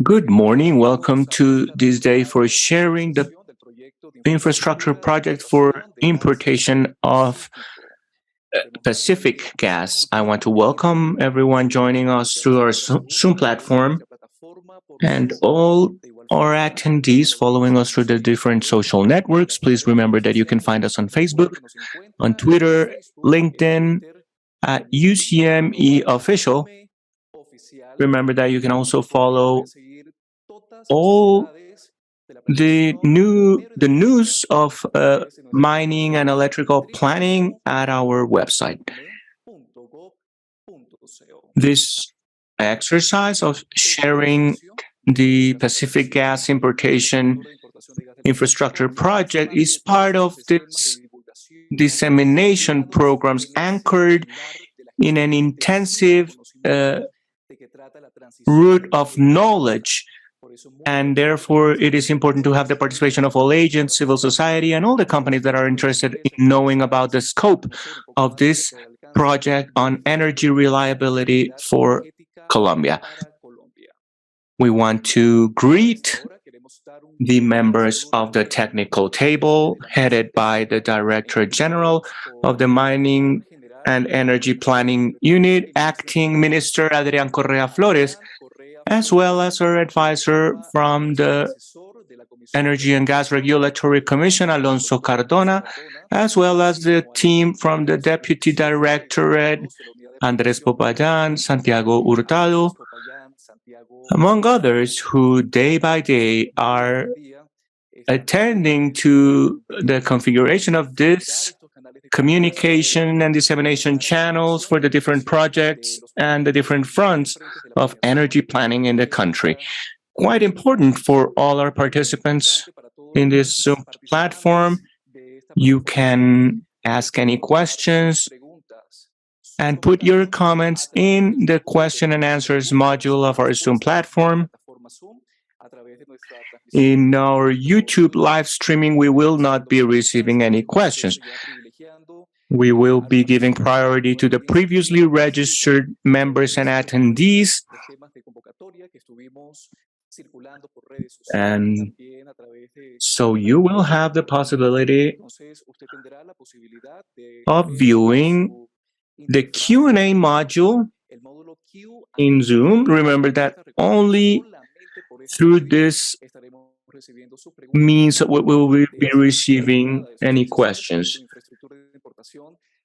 Good morning. Welcome to this day for sharing the infrastructure project for importation of Pacific gas. I want to welcome everyone joining us through our Zoom platform and all our attendees following us through the different social networks. Please remember that you can find us on Facebook, on Twitter, LinkedIn, at UPME Official. Remember that you can also follow all the news of mining and electrical planning at our website. This exercise of sharing the Pacific Gas Importation Infrastructure Project is part of this dissemination programs anchored in an intensive root of knowledge, and therefore it is important to have the participation of all agents, civil society, and all the companies that are interested in knowing about the scope of this project on energy reliability for Colombia. We want to greet the members of the technical table headed by the Director General of the Mining and Energy Planning Unit, Acting Minister Adrián Correa Flores, as well as our advisor from the Energy and Gas Regulatory Commission, Alonso Cardona, as well as the team from the Deputy Directorate, Andrés Popayan, Santiago Hurtado, among others who day by day are attending to the configuration of this communication and dissemination channels for the different projects and the different fronts of energy planning in the country. Quite important for all our participants in this Zoom platform. You can ask any questions and put your comments in the question and answers module of our Zoom platform. In our YouTube live streaming, we will not be receiving any questions. We will be giving priority to the previously registered members and attendees. And so you will have the possibility of viewing the Q&A module in Zoom. Remember that only through this means we will be receiving any questions.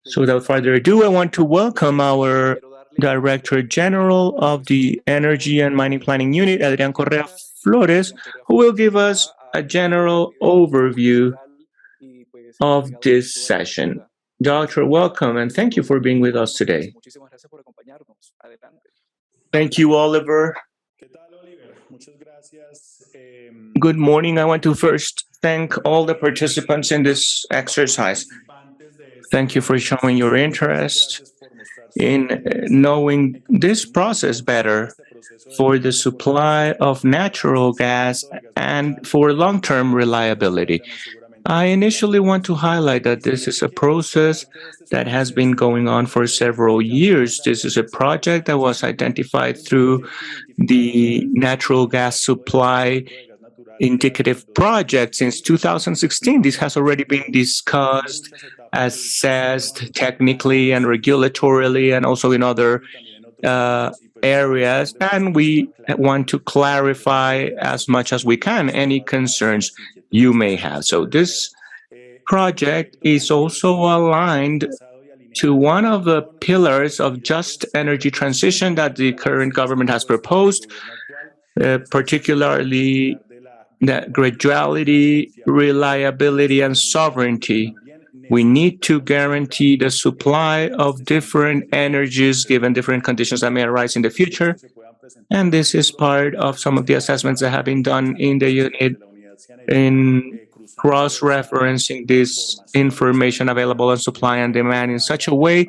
So without further ado, I want to welcome our Director General of the Energy and Mining Planning Unit, Adrián Correa Flores, who will give us a general overview of this session. Doctor, welcome, and thank you for being with us today. Thank you, Oliver. Good morning. I want to first thank all the participants in this exercise. Thank you for showing your interest in knowing this process better for the supply of natural gas and for long-term reliability. I initially want to highlight that this is a process that has been going on for several years. This is a project that was identified through the natural gas supply indicative project since 2016. This has already been discussed, assessed technically and regulatorily, and also in other areas, and we want to clarify as much as we can any concerns you may have. So this project is also aligned to one of the pillars of just energy transition that the current government has proposed, particularly the graduality, reliability, and sovereignty. We need to guarantee the supply of different energies given different conditions that may arise in the future. And this is part of some of the assessments that have been done in the unit in cross-referencing this information available on supply and demand in such a way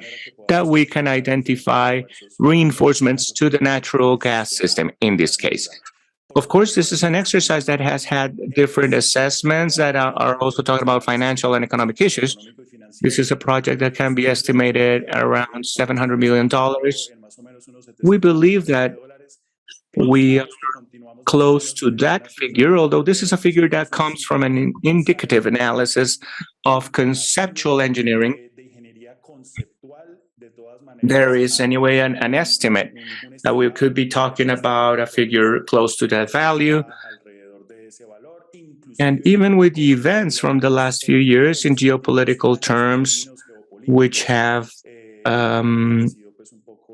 that we can identify reinforcements to the natural gas system in this case. Of course, this is an exercise that has had different assessments that are also talking about financial and economic issues. This is a project that can be estimated around $700 million. We believe that we are close to that figure, although this is a figure that comes from an indicative analysis of conceptual engineering. There is anyway an estimate that we could be talking about a figure close to that value. And even with the events from the last few years in geopolitical terms, which have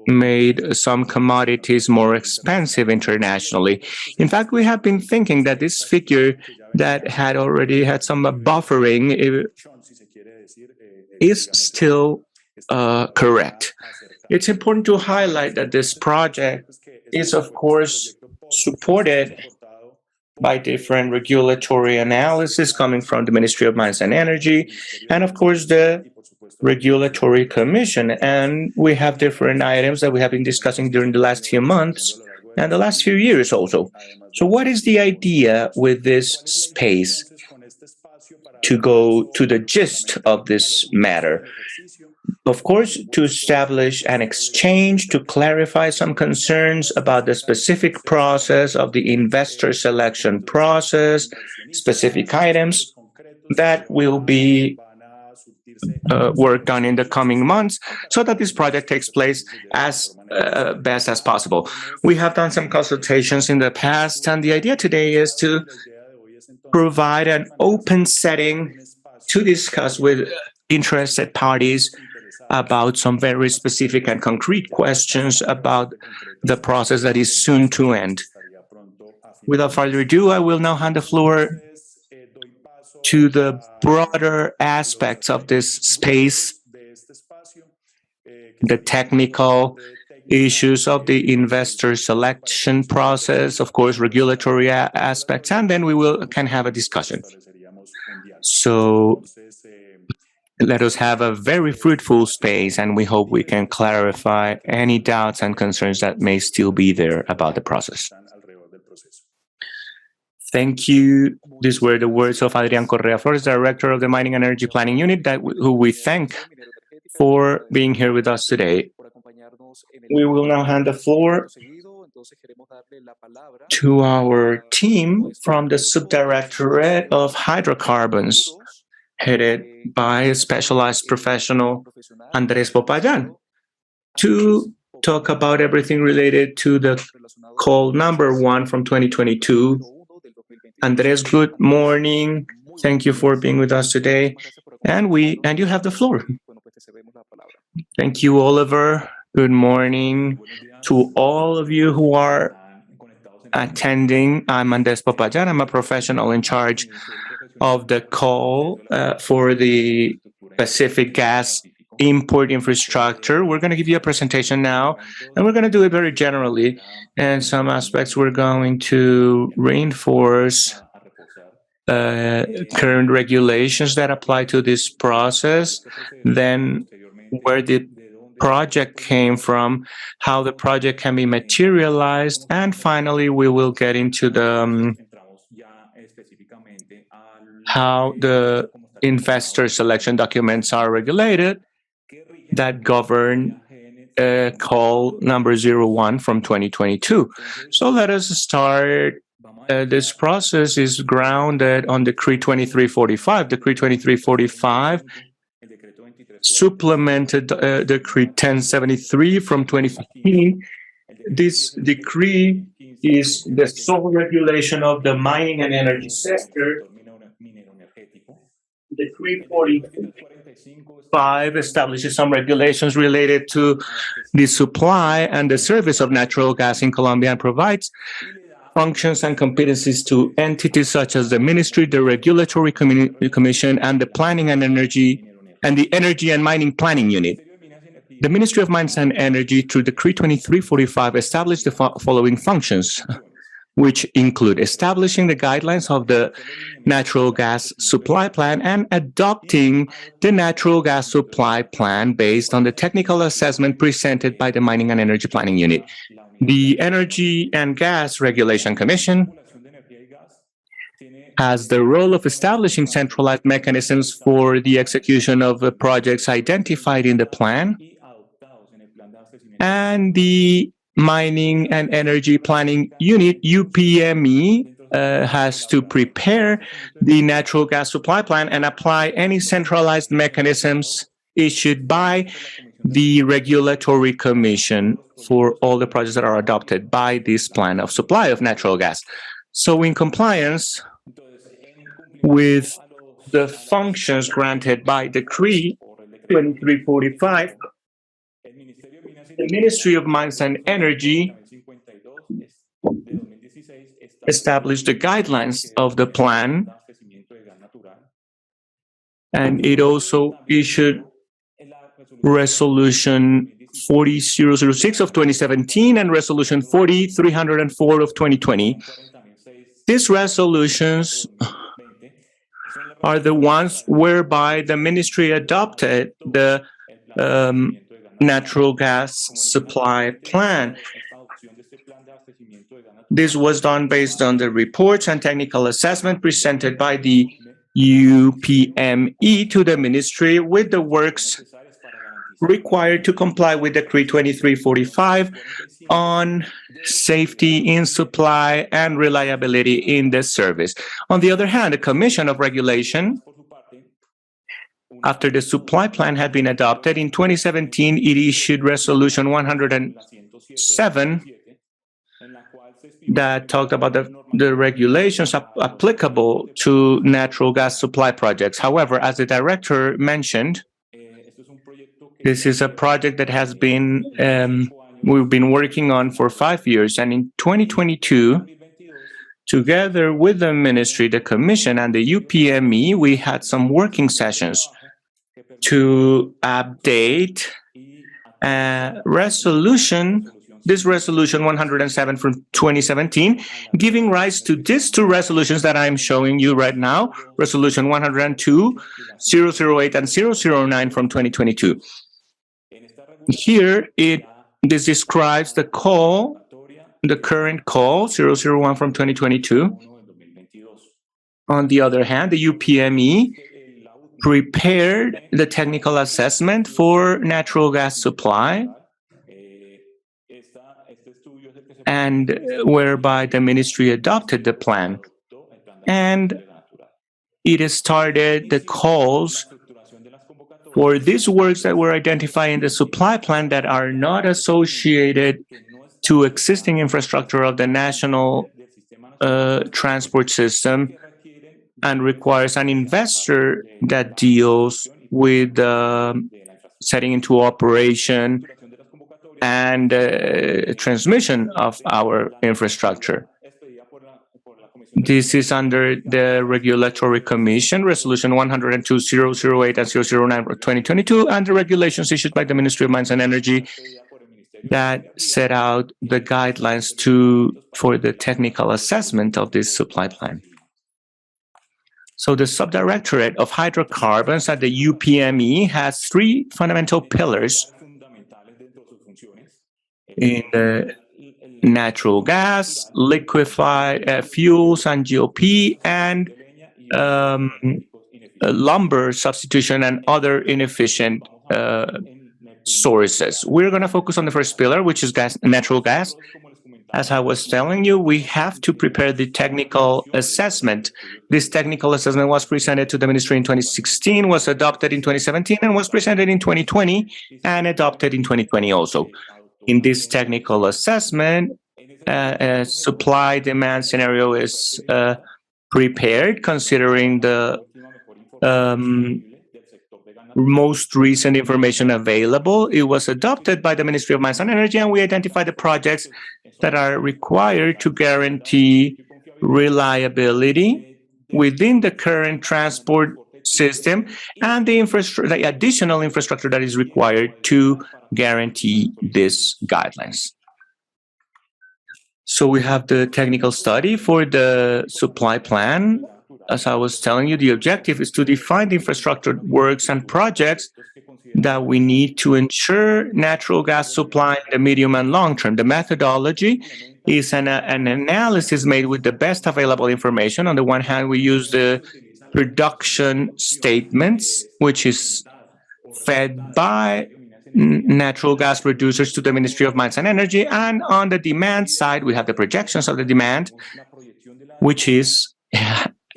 made some commodities more expensive internationally. In fact, we have been thinking that this figure that had already had some buffering is still correct. It's important to highlight that this project is, of course, supported by different regulatory analysis coming from the Ministry of Mines and Energy, and of course the Regulatory Commission. And we have different items that we have been discussing during the last few months and the last few years also. So what is the idea with this space? To go to the gist of this matter. Of course, to establish an exchange, to clarify some concerns about the specific process of the investor selection process, specific items that will be worked on in the coming months so that this project takes place as best as possible. We have done some consultations in the past, and the idea today is to provide an open setting to discuss with interested parties about some very specific and concrete questions about the process that is soon to end. Without further ado, I will now hand the floor to the broader aspects of this space, the technical issues of the investor selection process, of course, regulatory aspects, and then we can have a discussion. So let us have a very fruitful space, and we hope we can clarify any doubts and concerns that may still be there about the process. Thank you. These were the words of Adrián Correa Flores, Director of the Mining and Energy Planning Unit, who we thank for being here with us today. We will now hand the floor to our team from the Subdirectorate of Hydrocarbons, headed by a specialized professional, Andrés Popayan, to talk about everything related to the call number 1 from 2022. Andrés, good morning. Thank you for being with us today. And you have the floor. Thank you, Oliver. Good morning to all of you who are attending. I'm Andrés Popayan. I'm a professional in charge of the call for the Pacific gas import infrastructure. We're going to give you a presentation now, and we're going to do it very generally. And some aspects we're going to reinforce current regulations that apply to this process, then where the project came from, how the project can be materialized, and finally we will get into the how the investor selection documents are regulated that govern call number 01 from 2022. So let us start. This process is grounded on Decree 2345. Decree 2345 supplemented Decree 1073 from 2015. This decree is the sole regulation of the mining and energy sector. Decree 45 establishes some regulations related to the supply and the service of natural gas in Colombia and provides functions and competencies to entities such as the Ministry, the Regulatory Commission, and the Planning and Energy, and the Energy and Mining Planning Unit. The Ministry of Mines and Energy, through Decree 2345, established the following functions, which include establishing the guidelines of the natural gas supply plan and adopting the natural gas supply plan based on the technical assessment presented by the Mining and Energy Planning Unit. The Energy and Gas Regulation Commission has the role of establishing centralized mechanisms for the execution of the projects identified in the plan, and the Mining and Energy Planning Unit, UPME, has to prepare the natural gas supply plan and apply any centralized mechanisms issued by the Regulatory Commission for all the projects that are adopted by this plan of supply of natural gas. So in compliance with the functions granted by Decree 2345, the Ministry of Mines and Energy established the guidelines of the plan, and it also issued Resolution 40006 of 2017 and Resolution 40304 of 2020. These resolutions are the ones whereby the ministry adopted the natural gas supply plan. This was done based on the reports and technical assessment presented by the UPME to the ministry with the works required to comply with Decree 2345 on safety in supply and reliability in the service. On the other hand, the Commission of Regulation, after the supply plan had been adopted in 2017, it issued Resolution 107 that talked about the regulations applicable to natural gas supply projects. However, as the director mentioned, this is a project that has been we've been working on for 5 years, and in 2022, together with the ministry, the commission, and the UPME, we had some working sessions to update this resolution 107 from 2017, giving rise to these two resolutions that I'm showing you right now, Resolution 102, 008, and 009 from 2022. Here, this describes the call, the current call, 001 from 2022. On the other hand, the UPME prepared the technical assessment for natural gas supply, and whereby the ministry adopted the plan. And it started the calls for these works that were identified in the supply plan that are not associated to existing infrastructure of the national transport system and requires an investor that deals with setting into operation and transmission of our infrastructure. This is under the Regulatory Commission, Resolution 102, 008, and 009 of 2022, and the regulations issued by the Ministry of Mines and Energy that set out the guidelines for the technical assessment of this supply plan. So the Subdirectorate of Hydrocarbons at the UPME has three fundamental pillars in the natural gas, liquefied fuels and GOP, and lumber substitution and other inefficient sources. We're going to focus on the first pillar, which is natural gas. As I was telling you, we have to prepare the technical assessment. This technical assessment was presented to the ministry in 2016, was adopted in 2017, and was presented in 2020 and adopted in 2020 also. In this technical assessment, a supply-demand scenario is prepared considering the most recent information available. It was adopted by the Ministry of Mines and Energy, and we identified the projects that are required to guarantee reliability within the current transport system and the additional infrastructure that is required to guarantee these guidelines. So we have the technical study for the supply plan. As I was telling you, the objective is to define the infrastructure works and projects that we need to ensure natural gas supply in the medium and long term. The methodology is an analysis made with the best available information. On the one hand, we use the production statements, which is fed by natural gas producers to the Ministry of Mines and Energy. And on the demand side, we have the projections of the demand, which is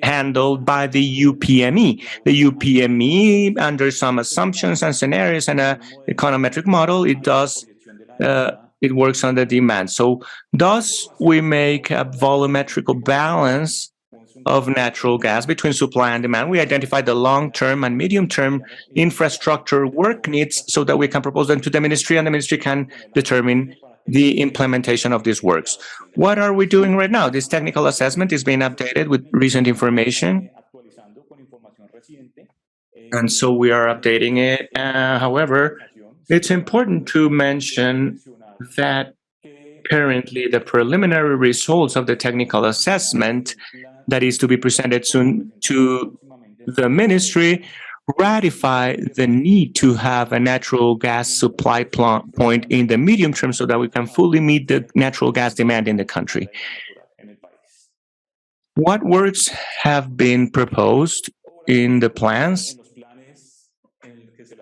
handled by the UPME. The UPME, under some assumptions and scenarios and an econometric model, it works on the demand. So thus we make a volumetrical balance of natural gas between supply and demand. We identify the long-term and medium-term infrastructure work needs so that we can propose them to the ministry, and the ministry can determine the implementation of these works. What are we doing right now? This technical assessment is being updated with recent information, and so we are updating it. However, it's important to mention that currently the preliminary results of the technical assessment that is to be presented soon to the ministry ratify the need to have a natural gas supply point in the medium term so that we can fully meet the natural gas demand in the country. What works have been proposed in the plans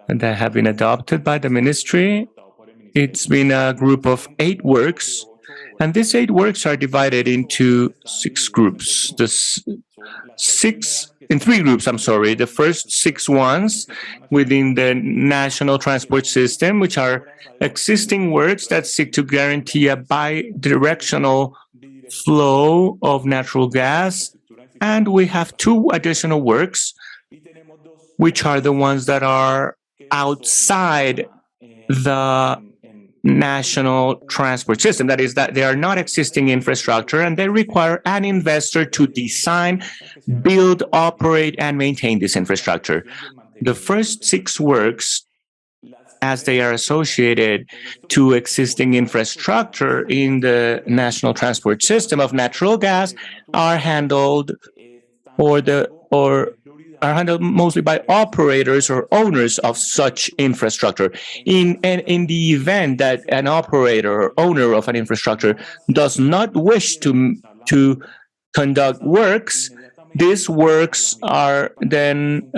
that have been adopted by the ministry? It's been a group of 8 works, and these 8 works are divided into 6 groups. In 3 groups, The first 6 ones within the national transport system, which are existing works that seek to guarantee a bi-directional flow of natural gas. And we have 2 additional works, which are the ones that are outside the national transport system. That is, that they are not existing infrastructure and they require an investor to design, build, operate, and maintain this infrastructure. The first 6 works, as they are associated to existing infrastructure in the national transport system of natural gas, are handled mostly by operators or owners of such infrastructure. In the event that an operator or owner of an infrastructure does not wish to conduct works, these works are then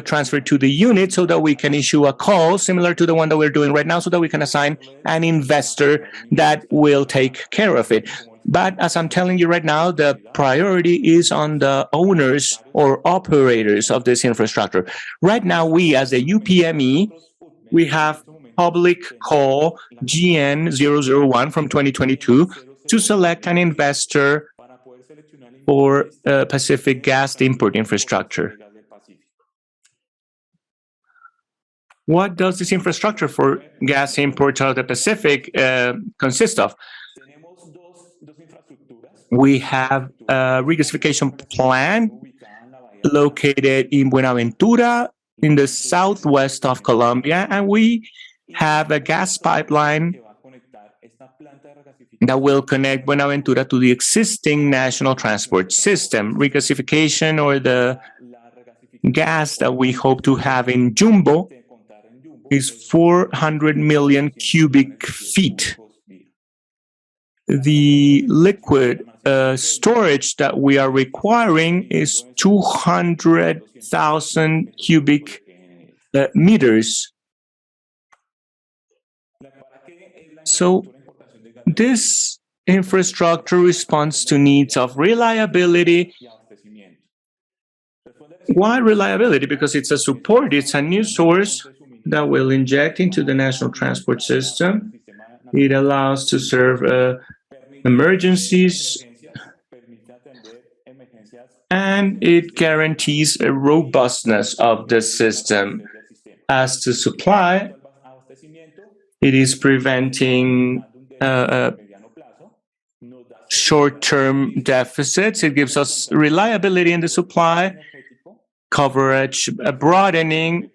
transferred to the unit so that we can issue a call similar to the one that we're doing right now, so that we can assign an investor that will take care of it. But as I'm telling you right now, the priority is on the owners or operators of this infrastructure. Right now, we as a UPME, we have public call GN001 from 2022 to select an investor for Pacific gas import infrastructure. What does this infrastructure for gas import out of the Pacific consist of? We have a regasification plant located in Buenaventura in the southwest of Colombia, and we have a gas pipeline that will connect Buenaventura to the existing national transport system. Regasification, or the gas that we hope to have in Jumbo, is 400 million cubic feet. The liquid storage that we are requiring is 200,000 cubic meters. So this infrastructure responds to needs of reliability. Why reliability? Because it's a support, it's a new source that will inject into the national transport system. It allows to serve emergencies, and it guarantees a robustness of the system. As to supply, it is preventing short-term deficits. It gives us reliability in the supply, coverage, broadening.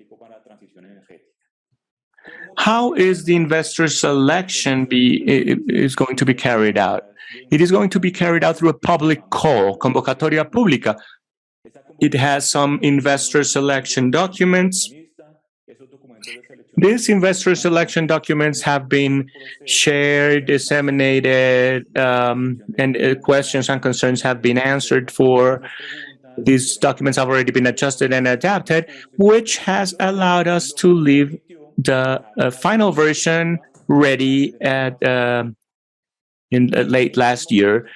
How is the investor selection is going to be carried out? It is going to be carried out through a public call, convocatoria pública. It has some investor selection documents. These investor selection documents have been shared, disseminated, and questions and concerns have been answered for. These documents have already been adjusted and adapted, which has allowed us to live the final version ready in late last year,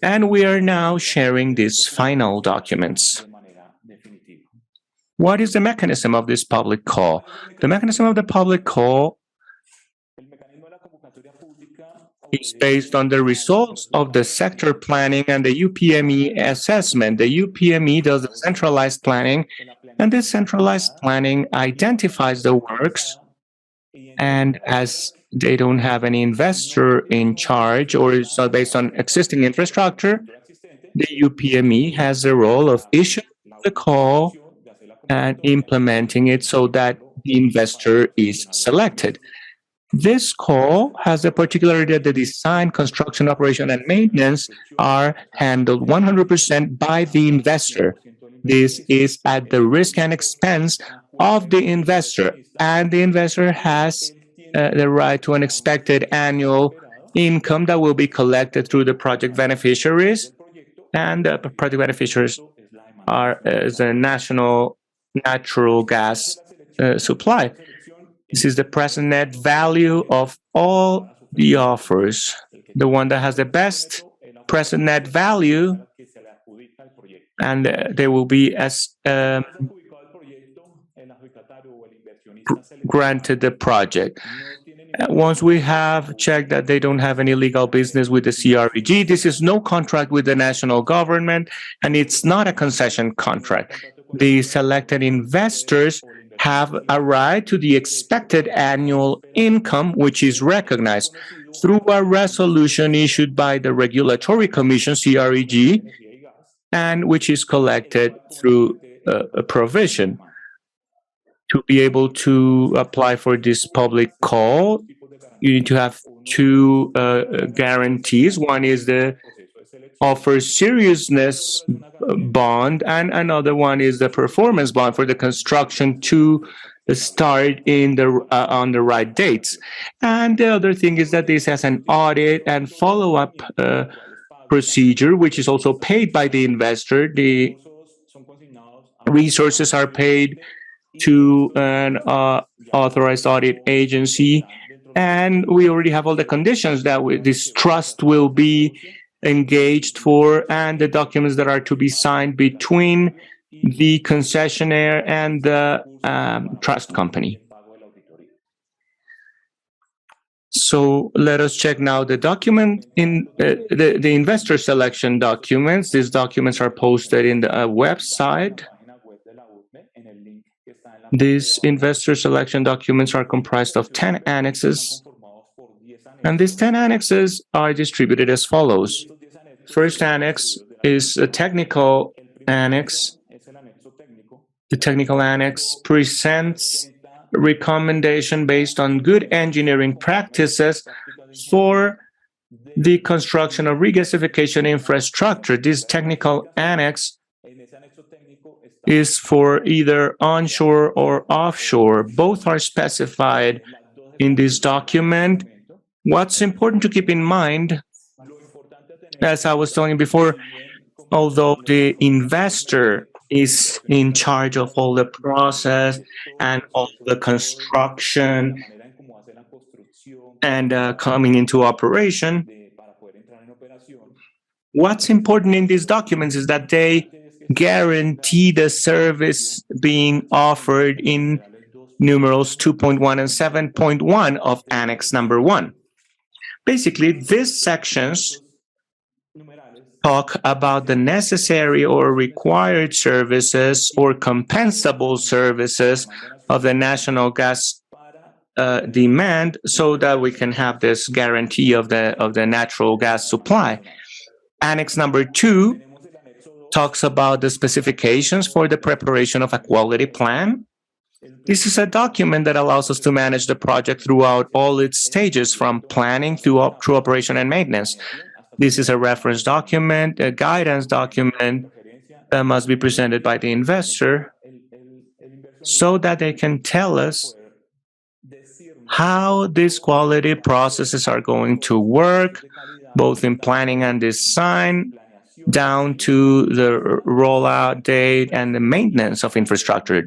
and we are now sharing these final documents. What is the mechanism of this public call? The mechanism of the public call is based on the results of the sector planning and the UPME assessment. The UPME does the centralized planning, and this centralized planning identifies the works, and as they don't have any investor in charge or it's not based on existing infrastructure, the UPME has the role of issuing the call and implementing it so that the investor is selected. This call has the particularity that the design, construction, operation, and maintenance are handled 100% by the investor. This is at the risk and expense of the investor, and the investor has the right to an expected annual income that will be collected through the project beneficiaries, and the project beneficiaries are the national natural gas supply. This is the present net value of all the offers. The one that has the best present net value, and they will be as granted the project. Once we have checked that they don't have any legal business with the CREG, this is no contract with the national government, and it's not a concession contract. The selected investors have a right to the expected annual income, which is recognized through a resolution issued by the Regulatory Commission, CREG, and which is collected through a provision. To be able to apply for this public call, you need to have two guarantees. One is the offer seriousness bond, and another one is the performance bond for the construction to start in the on the right dates. And the other thing is that this has an audit and follow-up procedure, which is also paid by the investor. The resources are paid to an authorized audit agency, and we already have all the conditions that this trust will be engaged for, and the documents that are to be signed between the concessionaire and the trust company. So let us check now the document in the investor selection documents. These documents are posted in the website. These investor selection documents are comprised of 10 annexes, and these 10 annexes are distributed as follows. First annex is a technical annex. The technical annex presents recommendation based on good engineering practices for the construction of regasification infrastructure. This technical annex is for either onshore or offshore. Both are specified in this document. What's important to keep in mind, as I was telling you before, although the investor is in charge of all the process and all the construction and coming into operation, what's important in these documents is that they guarantee the service being offered in numerals 2.1 and 7.1 of Annex number 1. Basically, these sections talk about the necessary or required services or compensable services of the national gas demand, so that we can have this guarantee of the natural gas supply. Annex number 2 talks about the specifications for the preparation of a quality plan. This is a document that allows us to manage the project throughout all its stages, from planning through operation and maintenance. This is a reference document, a guidance document that must be presented by the investor so that they can tell us how these quality processes are going to work, both in planning and design, down to the rollout date and the maintenance of infrastructure.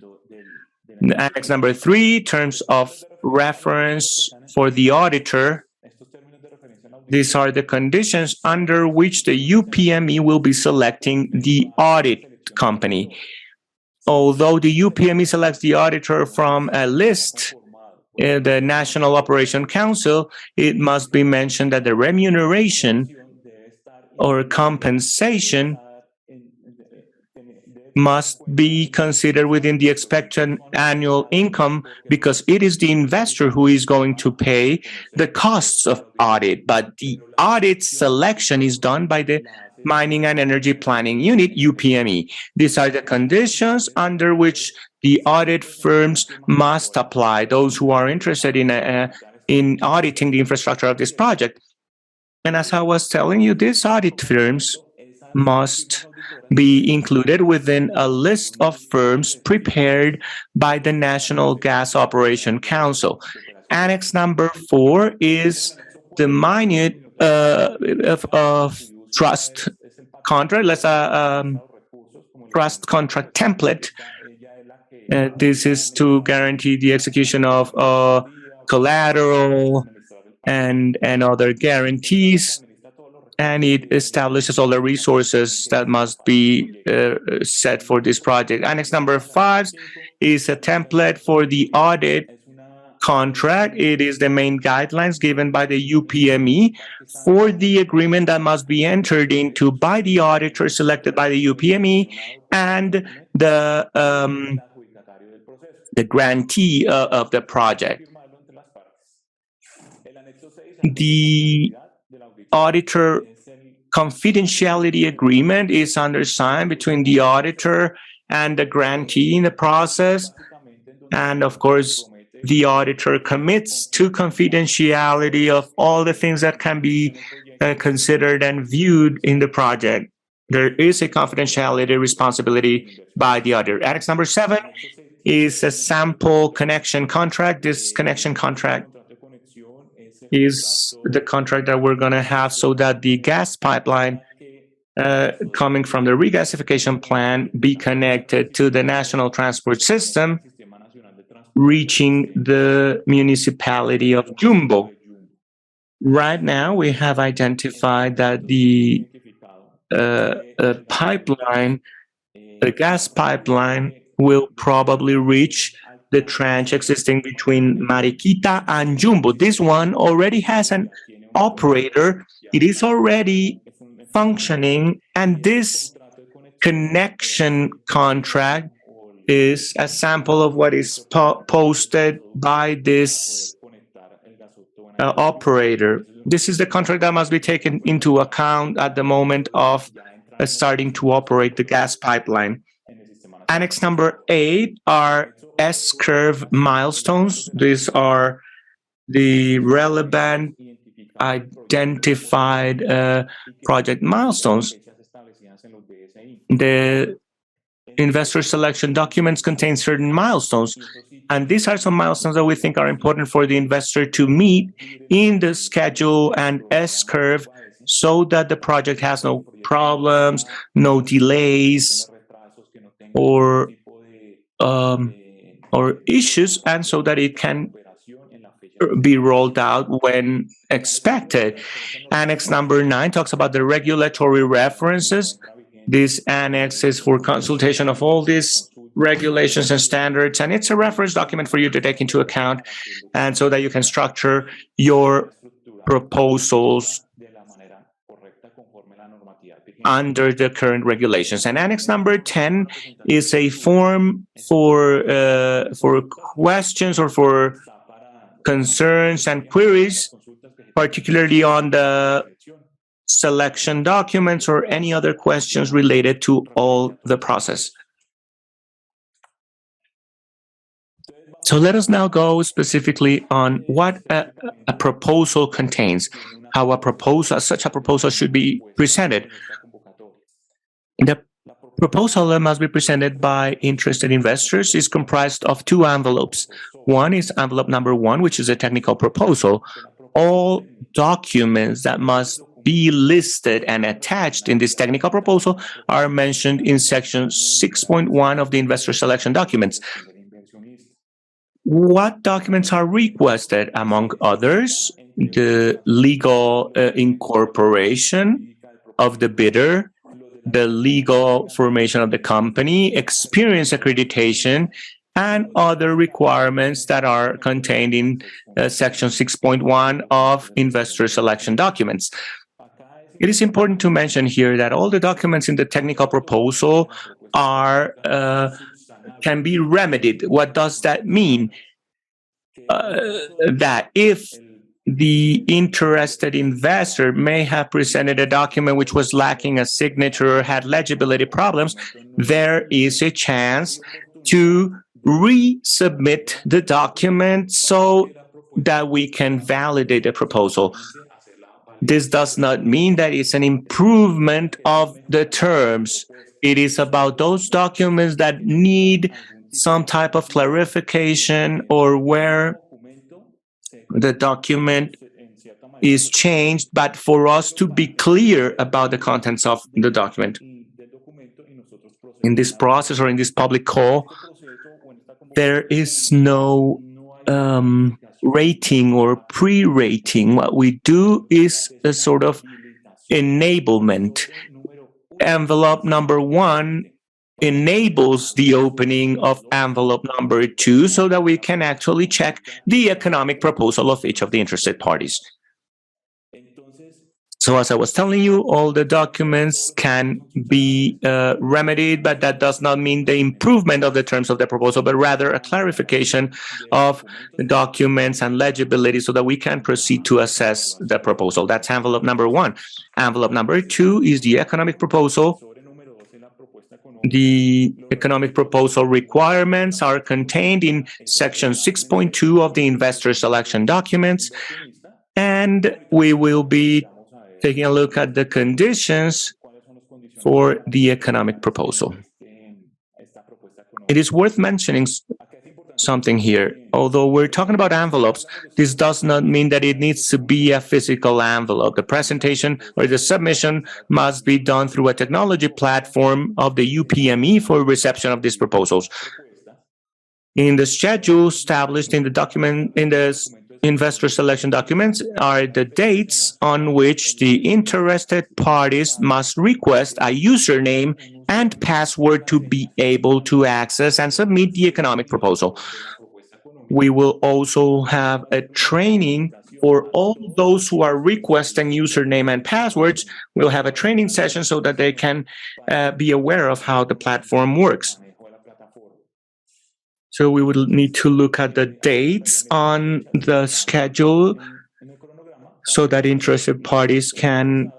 Annex number 3, terms of reference for the auditor. These are the conditions under which the UPME will be selecting the audit company. Although the UPME selects the auditor from a list, the National Operation Council, it must be mentioned that the remuneration or compensation must be considered within the expected annual income, because it is the investor who is going to pay the costs of audit. But the audit selection is done by the Mining and Energy Planning Unit, UPME. These are the conditions under which the audit firms must apply, those who are interested in auditing the infrastructure of this project. And as I was telling you, these audit firms must be included within a list of firms prepared by the National Gas Operation Council. Annex number 4 is the minute of trust contract. Let's trust contract template. This is to guarantee the execution of collateral and other guarantees, and it establishes all the resources that must be set for this project. Annex number 5 is a template for the audit contract. It is the main guidelines given by the UPME for the agreement that must be entered into by the auditor selected by the UPME and the grantee of the project. The auditor confidentiality agreement is undersigned between the auditor and the grantee in the process. And of course, the auditor commits to confidentiality of all the things that can be considered and viewed in the project. There is a confidentiality responsibility by the auditor. Annex number 7 is a sample connection contract. This connection contract is the contract that we're going to have so that the gas pipeline coming from the regasification plant be connected to the national transport system, reaching the municipality of Jumbo. Right now, we have identified that the pipeline, the gas pipeline, will probably reach the tranche existing between Mariquita and Jumbo. This one already has an operator. It is already functioning, and this connection contract is a sample of what is posted by this operator. This is the contract that must be taken into account at the moment of starting to operate the gas pipeline. Annex number 8 are S-curve milestones. These are the relevant identified project milestones. The investor selection documents contain certain milestones, and these are some milestones that we think are important for the investor to meet in the schedule and S-curve so that the project has no problems, no delays, or issues, and so that it can be rolled out when expected. Annex number 9 talks about the regulatory references. This annex is for consultation of all these regulations and standards, and it's a reference document for you to take into account, and so that you can structure your proposals under the current regulations. And annex number 10 is a form for questions or for concerns and queries, particularly on the selection documents or any other questions related to all the process. So let us now go specifically on what a proposal contains, how such a proposal should be presented. The proposal that must be presented by interested investors is comprised of 2 envelopes. One is envelope number 1, which is a technical proposal. All documents that must be listed and attached in this technical proposal are mentioned in section 6.1 of the investor selection documents. What documents are requested? Among others, the legal incorporation of the bidder, the legal formation of the company, experience accreditation, and other requirements that are contained in Section 6.1 of investor selection documents. It is important to mention here that all the documents in the technical proposal are can be remedied. What does that mean? That if the interested investor may have presented a document which was lacking a signature or had legibility problems, there is a chance to resubmit the document so that we can validate the proposal. This does not mean that it's an improvement of the terms. It is about those documents that need some type of clarification or where the document is changed, but for us to be clear about the contents of the document. In this process or in this public call, there is no rating or pre-rating. What we do is a sort of enablement. Envelope number 1 enables the opening of envelope number 2 so that we can actually check the economic proposal of each of the interested parties. So as I was telling you, all the documents can be remedied, but that does not mean the improvement of the terms of the proposal, but rather a clarification of the documents and legibility so that we can proceed to assess the proposal. That's envelope number 1. Envelope number 2 is the economic proposal. The economic proposal requirements are contained in Section 6.2 of the investor selection documents, and we will be taking a look at the conditions for the economic proposal. It is worth mentioning something here. Although we're talking about envelopes, this does not mean that it needs to be a physical envelope. The presentation or the submission must be done through a technology platform of the UPME for reception of these proposals. In the schedule established in the document, in the investor selection documents, are the dates on which the interested parties must request a username and password to be able to access and submit the economic proposal. We will also have a training for all those who are requesting username and passwords. We'll have a training session so that they can be aware of how the platform works. So we will need to look at the dates on the schedule so that interested parties can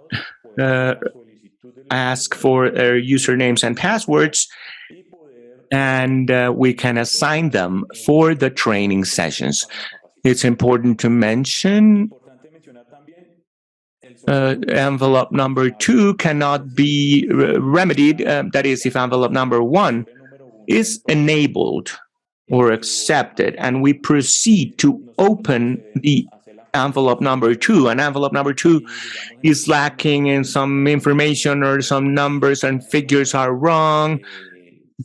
ask for their usernames and passwords, and we can assign them for the training sessions. It's important to mention envelope number 2 cannot be remedied. That is, if envelope number 1 is enabled or accepted, and we proceed to open the envelope number 2, and envelope number 2 is lacking in some information or some numbers and figures are wrong.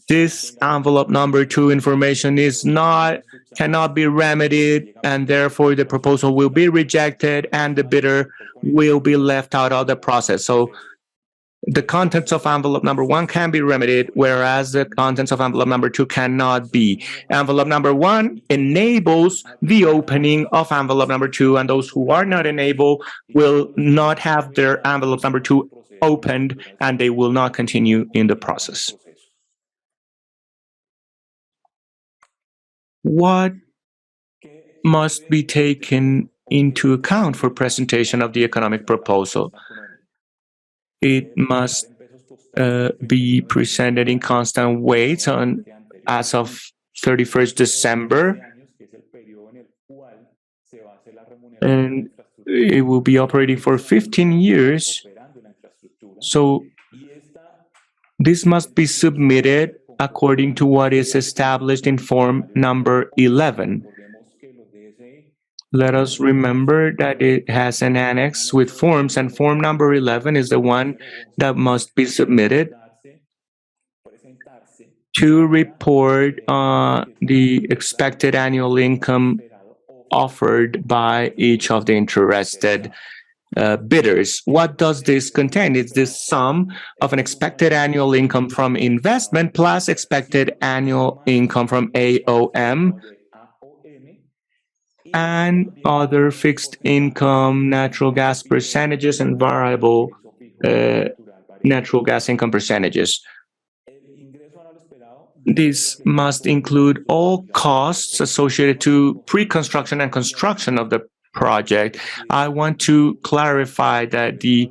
This envelope number 2 information cannot be remedied, and therefore the proposal will be rejected and the bidder will be left out of the process. So the contents of envelope number 1 can be remedied, whereas the contents of envelope number 2 cannot be. Envelope number 1 enables the opening of envelope number 2, and those who are not enabled will not have their envelope number 2 opened, and they will not continue in the process. What must be taken into account for presentation of the economic proposal? It must be presented in constant weights as of 31st December, and it will be operating for 15 years. So this must be submitted according to what is established in form number 11. Let us remember that it has an annex with forms, and form number 11 is the one that must be submitted to report the expected annual income offered by each of the interested bidders. What does this contain? It's the sum of an expected annual income from investment plus expected annual income from AOM and other fixed income, natural gas percentages, and variable natural gas income percentages. This must include all costs associated to pre-construction and construction of the project. I want to clarify that the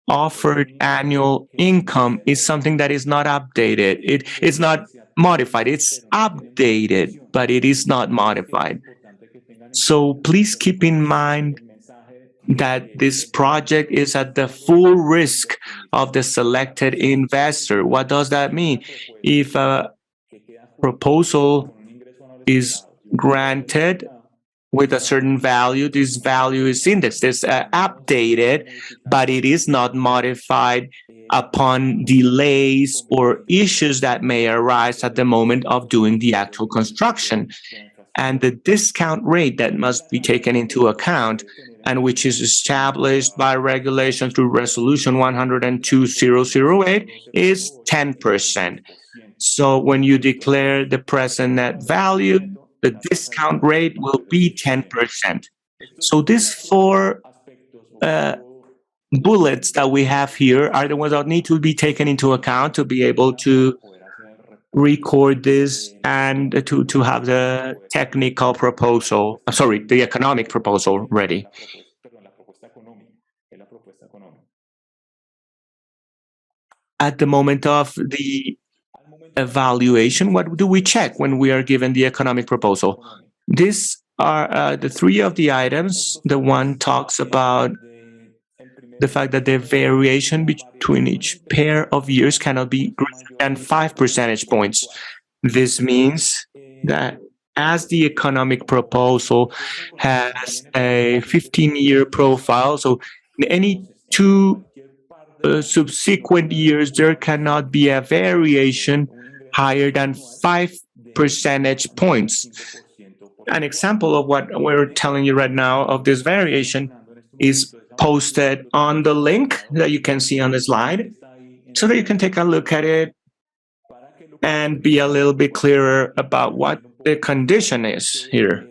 offered annual income is something that is not updated. It is not modified. It's updated, but it is not modified. So please keep in mind that this project is at the full risk of the selected investor. What does that mean? If a proposal is granted with a certain value, this value is indexed, it's updated, but it is not modified upon delays or issues that may arise at the moment of doing the actual construction. And the discount rate that must be taken into account, and which is established by regulation through Resolution 102-008, is 10%. So when you declare the present net value, the discount rate will be 10%. So these four bullets that we have here are the ones that need to be taken into account to be able to record this and to have the technical proposal, the economic proposal ready. At the moment of the evaluation, what do we check when we are given the economic proposal? These are the three of the items. The one talks about the fact that the variation between each pair of years cannot be greater than 5 percentage points. This means that as the economic proposal has a 15-year profile, so in any two subsequent years, there cannot be a variation higher than 5 percentage points. An example of what we're telling you right now of this variation is posted on the link that you can see on the slide, so that you can take a look at it and be a little bit clearer about what the condition is here.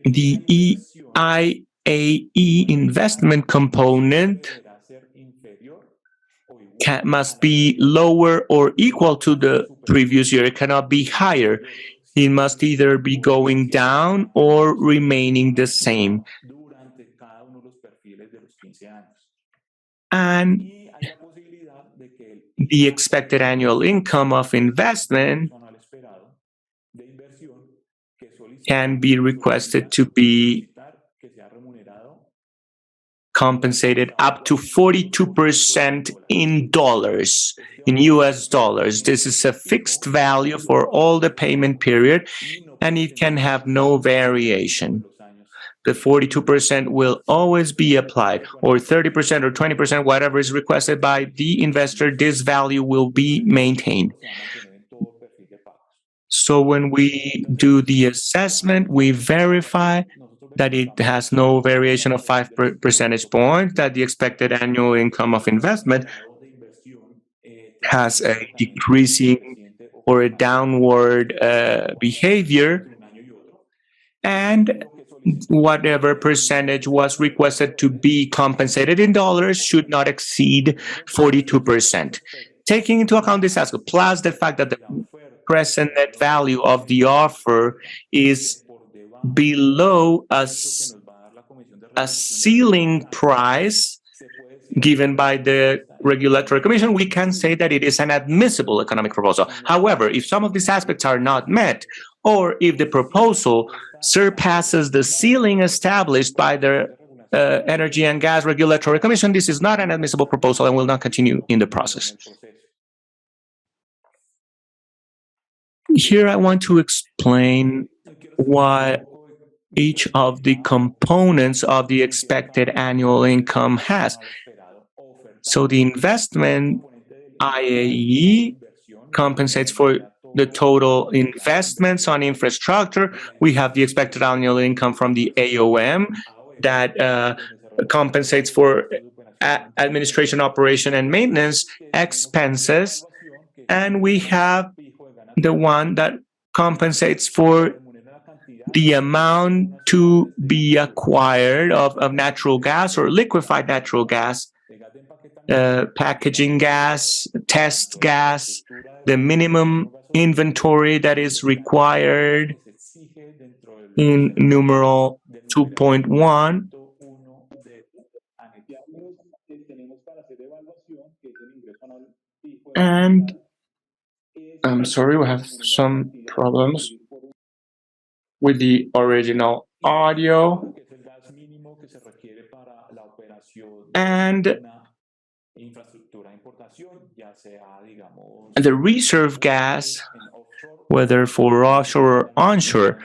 The EIAE investment component must be lower or equal to the previous year. It cannot be higher. It must either be going down or remaining the same. And the expected annual income of investment can be requested to be compensated up to 42% in dollars, in US dollars. This is a fixed value for all the payment period, and it can have no variation. The 42% will always be applied, or 30% or 20%, whatever is requested by the investor, this value will be maintained. So when we do the assessment, we verify that it has no variation of 5 percentage points, that the expected annual income of investment has a decreasing or a downward behavior, and whatever percentage was requested to be compensated in dollars should not exceed 42%. Taking into account this aspect, plus the fact that the present net value of the offer is below a ceiling price given by the Regulatory Commission, we can say that it is an admissible economic proposal. However, if some of these aspects are not met, or if the proposal surpasses the ceiling established by the Energy and Gas Regulatory Commission, this is not an admissible proposal and will not continue in the process. Here I want to explain why each of the components of the expected annual income has. So the investment IAE compensates for the total investments on infrastructure. We have the expected annual income from the AOM that compensates for administration, operation, and maintenance expenses. And we have the one that compensates for the amount to be acquired of natural gas or liquefied natural gas, packaging gas, test gas, the minimum inventory that is required in numeral 2.1. And I'm sorry, we have some problems with the original audio. And the reserve gas, whether for offshore or onshore.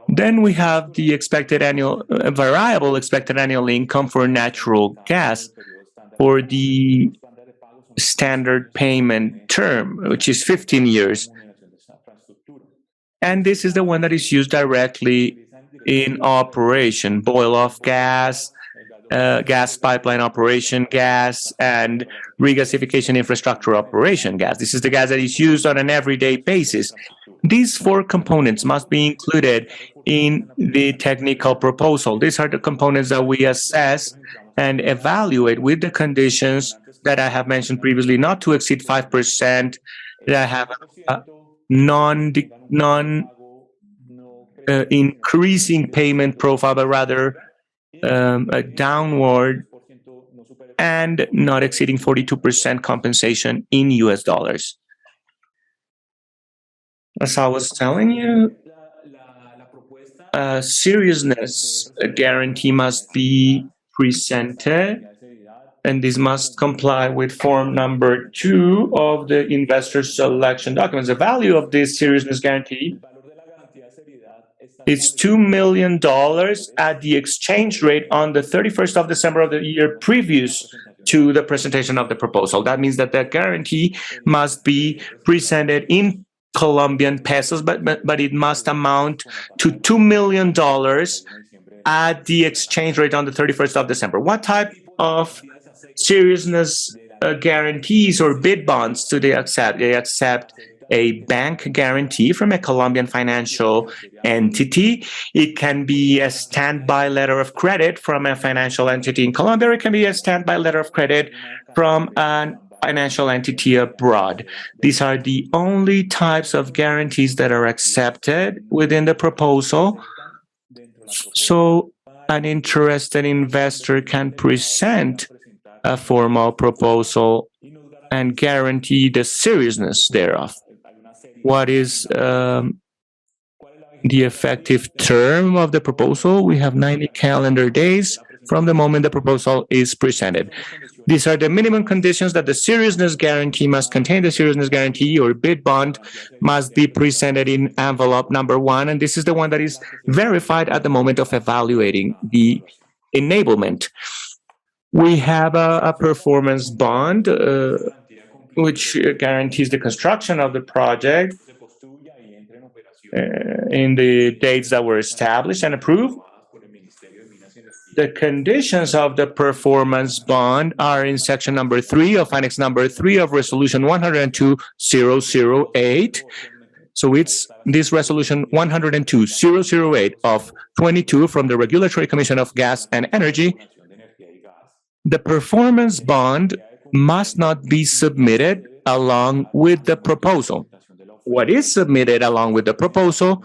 Then we have the expected annual, variable expected annual income for natural gas for the standard payment term, which is 15 years. And this is the one that is used directly in operation, boil-off gas, gas pipeline operation gas, and regasification infrastructure operation gas. This is the gas that is used on an everyday basis. These four components must be included in the technical proposal. These are the components that we assess and evaluate with the conditions that I have mentioned previously, not to exceed 5%, that have a increasing payment profile, but rather a downward, and not exceeding 42% compensation in US dollars. As I was telling you, a seriousness guarantee must be presented, and this must comply with form number 2 of the investor selection documents. The value of this seriousness guarantee is $2 million at the exchange rate on the 31st of December of the year previous to the presentation of the proposal. That means that the guarantee must be presented in Colombian pesos, but it must amount to $2 million at the exchange rate on the 31st of December. What type of seriousness guarantees or bid bonds do they accept? They accept a bank guarantee from a Colombian financial entity. It can be a standby letter of credit from a financial entity in Colombia, or it can be a standby letter of credit from a financial entity abroad. These are the only types of guarantees that are accepted within the proposal. So an interested investor can present a formal proposal and guarantee the seriousness thereof. What is the effective term of the proposal? We have 90 calendar days from the moment the proposal is presented. These are the minimum conditions that the seriousness guarantee must contain. The seriousness guarantee or bid bond must be presented in envelope number 1, and this is the one that is verified at the moment of evaluating the enablement. We have a performance bond, which guarantees the construction of the project in the dates that were established and approved. The conditions of the performance bond are in section number 3 of annex number 3 of resolution 102-008. So it's this resolution 102-008 of 22 from the Regulatory Commission of Gas and Energy. The performance bond must not be submitted along with the proposal. What is submitted along with the proposal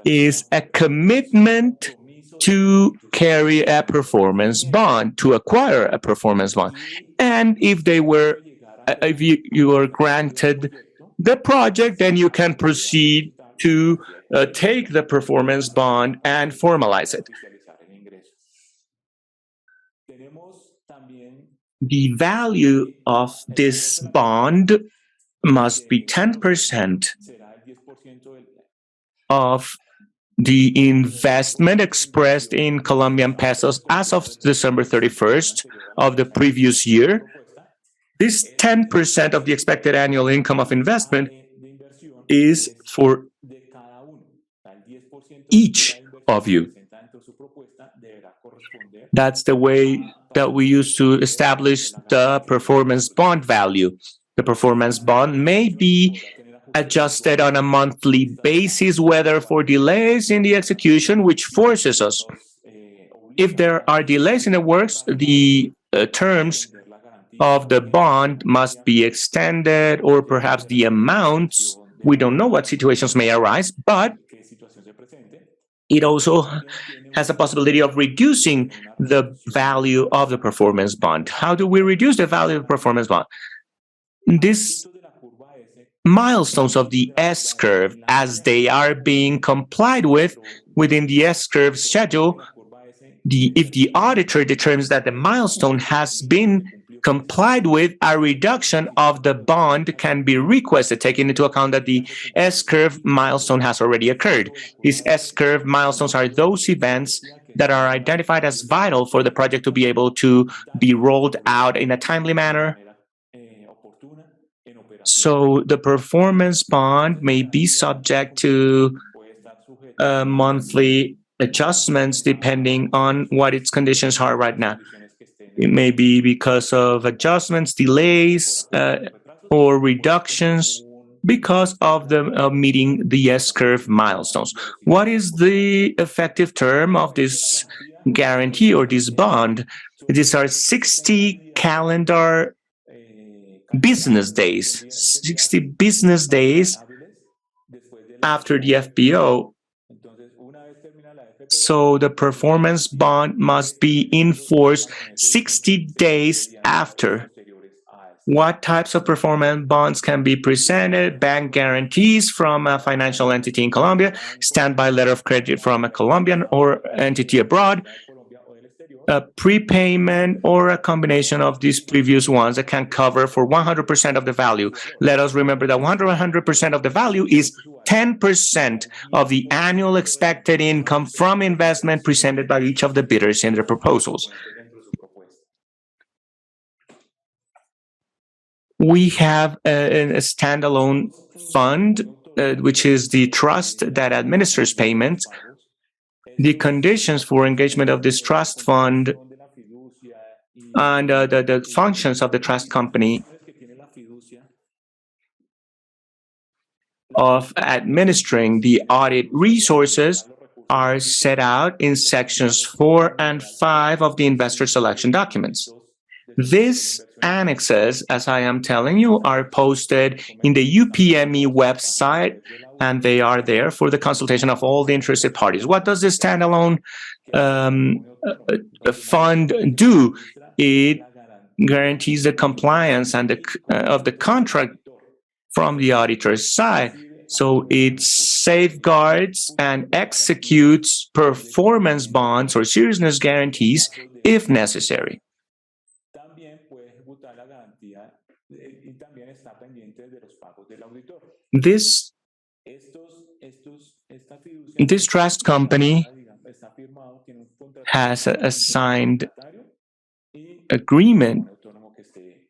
is a commitment to carry a performance bond, to acquire a performance bond. And if you were granted the project, then you can proceed to take the performance bond and formalize it. The value of this bond must be 10% of the investment expressed in Colombian pesos as of December 31st of the previous year. This 10% of the expected annual income of investment is for each of you. That's the way that we use to establish the performance bond value. The performance bond may be adjusted on a monthly basis, whether for delays in the execution, which forces us. If there are delays in the works, the terms of the bond must be extended, or perhaps the amounts. We don't know what situations may arise, but it also has a possibility of reducing the value of the performance bond. How do we reduce the value of the performance bond? These milestones of the S-curve, as they are being complied with within the S-curve schedule, if the auditor determines that the milestone has been complied with, a reduction of the bond can be requested, taking into account that the S-curve milestone has already occurred. These S-curve milestones are those events that are identified as vital for the project to be able to be rolled out in a timely manner. So the performance bond may be subject to monthly adjustments depending on what its conditions are right now. It may be because of adjustments, delays, or reductions because of meeting the S-curve milestones. What is the effective term of this guarantee or this bond? These are 60 calendar business days, 60 business days after the FPO. So the performance bond must be in force 60 days after. What types of performance bonds can be presented? Bank guarantees from a financial entity in Colombia, standby letter of credit from a Colombian or entity abroad, a prepayment, or a combination of these previous ones that can cover for 100% of the value. Let us remember that 100% of the value is 10% of the annual expected income from investment presented by each of the bidders in their proposals. We have a standalone fund, which is the trust that administers payments. The conditions for engagement of this trust fund and the functions of the trust company of administering the audit resources are set out in sections 4 and 5 of the investor selection documents. These annexes, as I am telling you, are posted in the UPME website, and they are there for the consultation of all the interested parties. What does this standalone fund do? It guarantees the compliance and of the contract from the auditor's side. So it safeguards and executes performance bonds or seriousness guarantees if necessary. This trust company has a signed agreement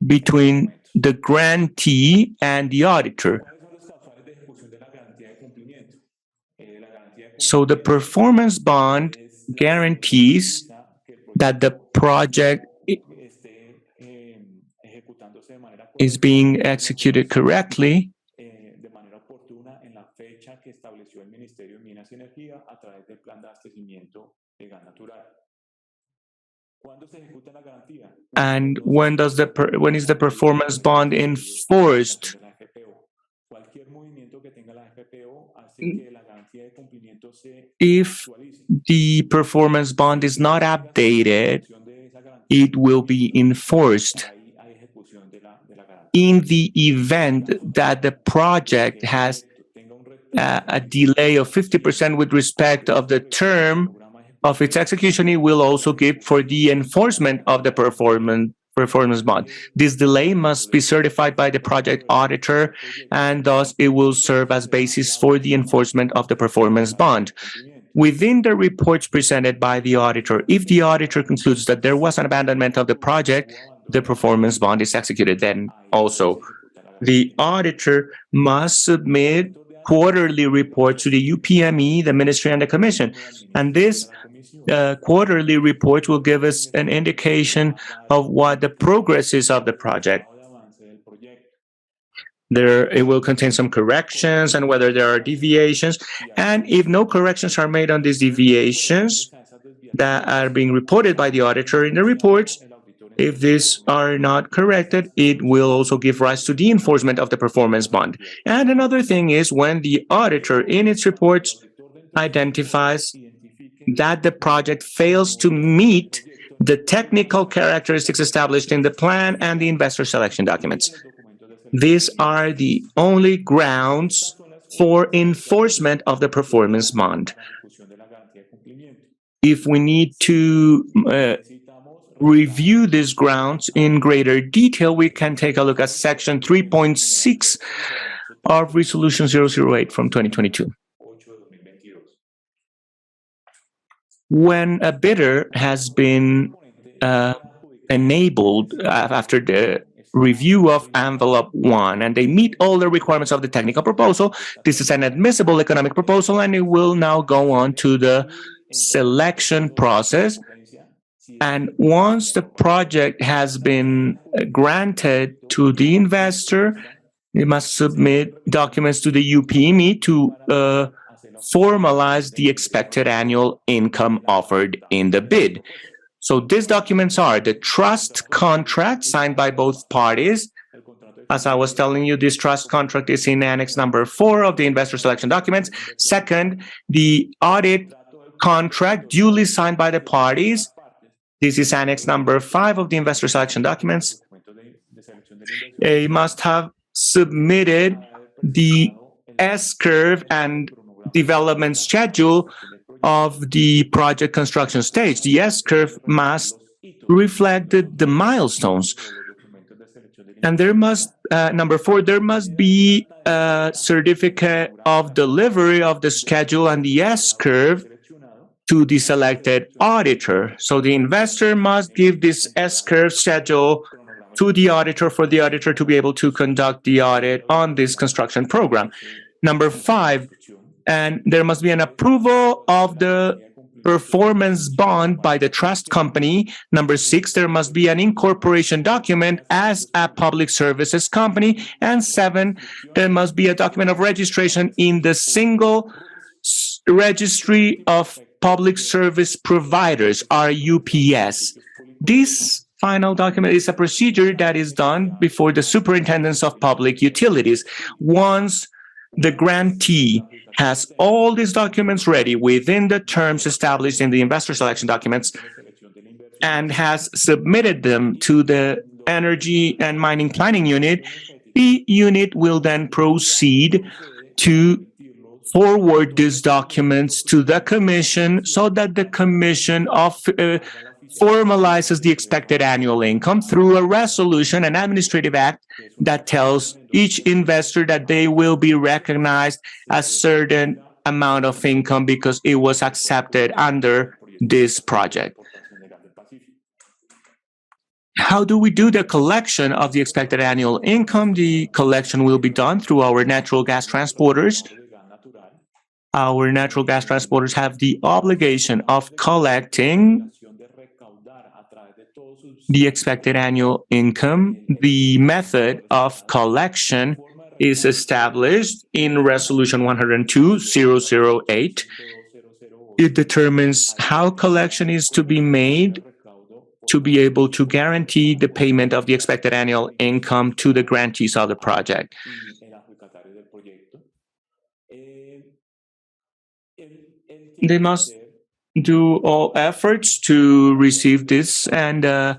between the grantee and the auditor. So the performance bond guarantees that the project is being executed correctly and when is the performance bond enforced? If the performance bond is not updated, it will be enforced. In the event that the project has a delay of 50% with respect of the term of its execution, it will also give for the enforcement of the performance bond. This delay must be certified by the project auditor, and thus it will serve as basis for the enforcement of the performance bond. within the reports presented by the auditor, if the auditor concludes that there was an abandonment of the project, the performance bond is executed. Then also, the auditor must submit quarterly reports to the UPME, the ministry, and the commission. And this quarterly report will give us an indication of what the progress is of the project. It will contain some corrections and whether there are deviations. And if no corrections are made on these deviations that are being reported by the auditor in the reports, if these are not corrected, it will also give rise to the enforcement of the performance bond. And another thing is when the auditor in its reports identifies that the project fails to meet the technical characteristics established in the plan and the investor selection documents. These are the only grounds for enforcement of the performance bond. If we need to review these grounds in greater detail, we can take a look at section 3.6 of Resolution 008 from 2022. When a bidder has been enabled after the review of envelope 1 and they meet all the requirements of the technical proposal, this is an admissible economic proposal and it will now go on to the selection process. And once the project has been granted to the investor, it must submit documents to the UPME to formalize the expected annual income offered in the bid. So these documents are the trust contract signed by both parties. As I was telling you, this trust contract is in Annex number 4 of the investor selection documents. Second, the audit contract duly signed by the parties. This is Annex number 5 of the investor selection documents. They must have submitted the S-curve and development schedule of the project construction stage. The S-curve must reflect the milestones. And there must, number 4, there must be a certificate of delivery of the schedule and the S-curve to the selected auditor. So the investor must give this S-curve schedule to the auditor for the auditor to be able to conduct the audit on this construction program. Number 5, and there must be an approval of the performance bond by the trust company. Number 6, there must be an incorporation document as a public services company. And 7, there must be a document of registration in the single registry of public service providers, RUPS. This final document is a procedure that is done before the superintendents of public utilities. Once the grantee has all these documents ready within the terms established in the investor selection documents and has submitted them to the Energy and Mining Planning Unit, the unit will then proceed to forward these documents to the Commission so that the Commission formalizes the expected annual income through a resolution, an administrative act that tells each investor that they will be recognized a certain amount of income because it was accepted under this project. How do we do the collection of the expected annual income? The collection will be done through our natural gas transporters. Our natural gas transporters have the obligation of collecting the expected annual income. The method of collection is established in Resolution 102-008. It determines how collection is to be made to be able to guarantee the payment of the expected annual income to the grantees of the project. They must do all efforts to receive this, and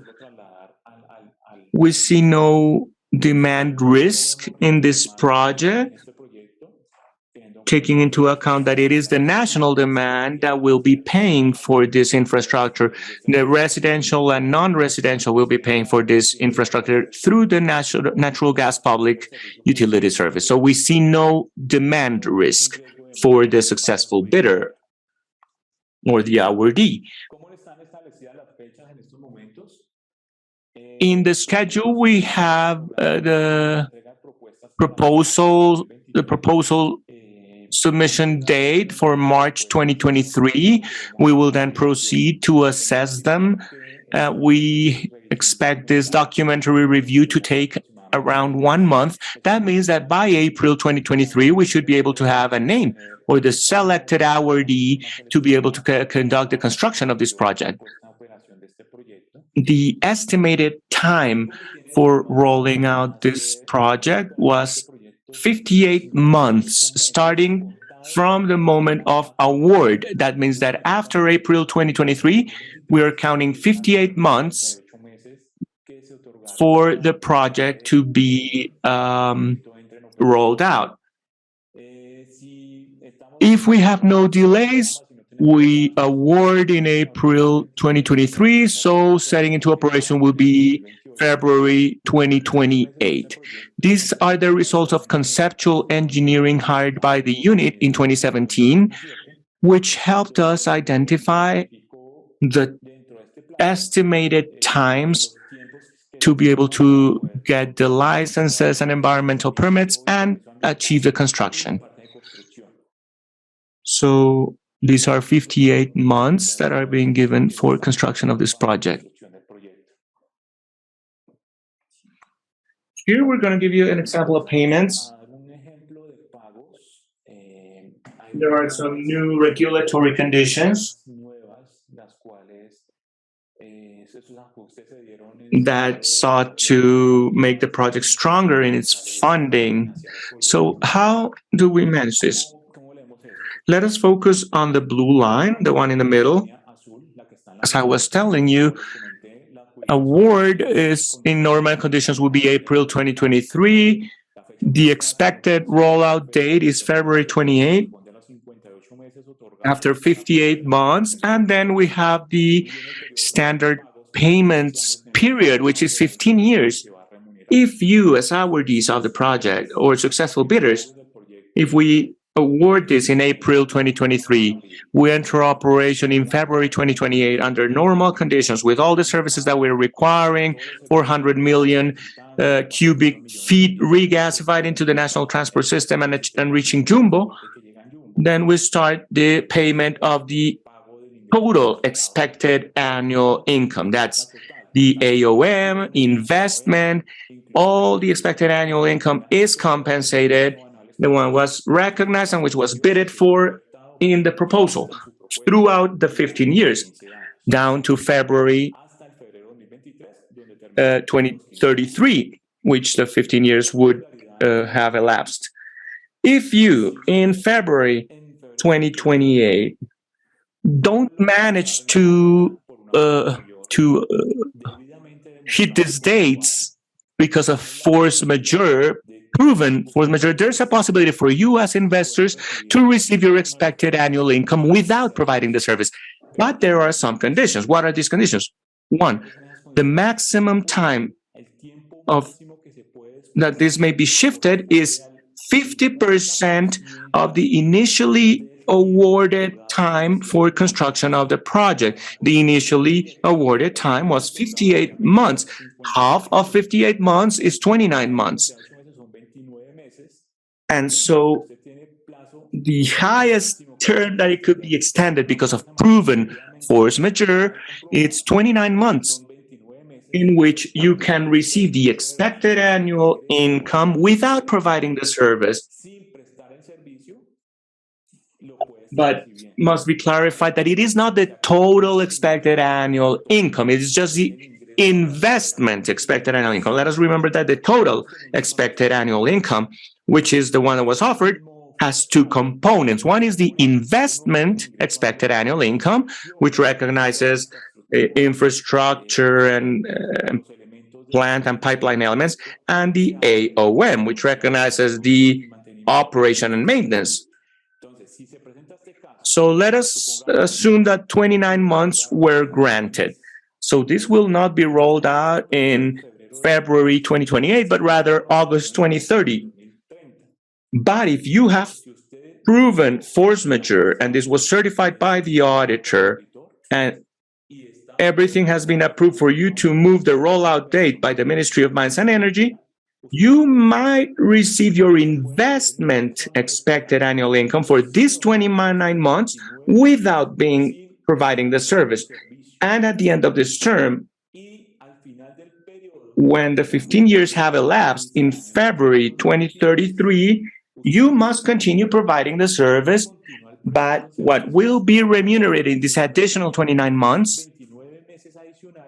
we see no demand risk in this project, taking into account that it is the national demand that will be paying for this infrastructure. The residential and non-residential will be paying for this infrastructure through the natural gas public utility service. So we see no demand risk for the successful bidder. or the awardee. In the schedule, we have the proposal submission date for March 2023. We will then proceed to assess them. We expect this documentary review to take around 1 month. That means that by April 2023, we should be able to have a name or the selected awardee to be able to conduct the construction of this project. The estimated time for rolling out this project was 58 months, starting from the moment of award. That means that after April 2023, we are counting 58 months for the project to be rolled out. If we have no delays, we award in April 2023, so setting into operation will be February 2028. These are the results of conceptual engineering hired by the unit in 2017, which helped us identify the estimated times to be able to get the licenses and environmental permits and achieve the construction. So these are 58 months that are being given for construction of this project. Here we're going to give you an example of payments. There are some new regulatory conditions that sought to make the project stronger in its funding. So how do we manage this? Let us focus on the blue line, the one in the middle. As I was telling you, award is in normal conditions will be April 2023. The expected rollout date is February 28, after 58 months. And then we have the standard payments period, which is 15 years. If you, as awardees of the project or successful bidders, if we award this in April 2023, we enter operation in February 2028 under normal conditions with all the services that we're requiring, 400 million cubic feet regasified into the national transport system and reaching Jumbo, then we start the payment of the total expected annual income. That's the AOM, investment, all the expected annual income is compensated. The one was recognized and which was bidded for in the proposal throughout the 15 years, down to February 2033, which the 15 years would have elapsed. If you, in February 2028, don't manage to hit these dates because of force majeure, proven force majeure, there's a possibility for you as investors to receive your expected annual income without providing the service. But there are some conditions. What are these conditions? One, the maximum time of that this may be shifted is 50% of the initially awarded time for construction of the project. The initially awarded time was 58 months. Half of 58 months is 29 months. And so the highest term that it could be extended because of proven force majeure, it's 29 months in which you can receive the expected annual income without providing the service. But must be clarified that it is not the total expected annual income. It is just the investment expected annual income. Let us remember that the total expected annual income, which is the one that was offered, has two components. One is the investment expected annual income, which recognizes infrastructure and plant and pipeline elements, and the AOM, which recognizes the operation and maintenance. So let us assume that 29 months were granted. So this will not be rolled out in February 2028, but rather August 2030. But if you have proven force majeure, and this was certified by the auditor, and everything has been approved for you to move the rollout date by the Ministry of Mines and Energy, you might receive your investment expected annual income for these 29 months without providing the service. And at the end of this term, when the 15 years have elapsed in February 2033, you must continue providing the service, but what will be remunerated in these additional 29 months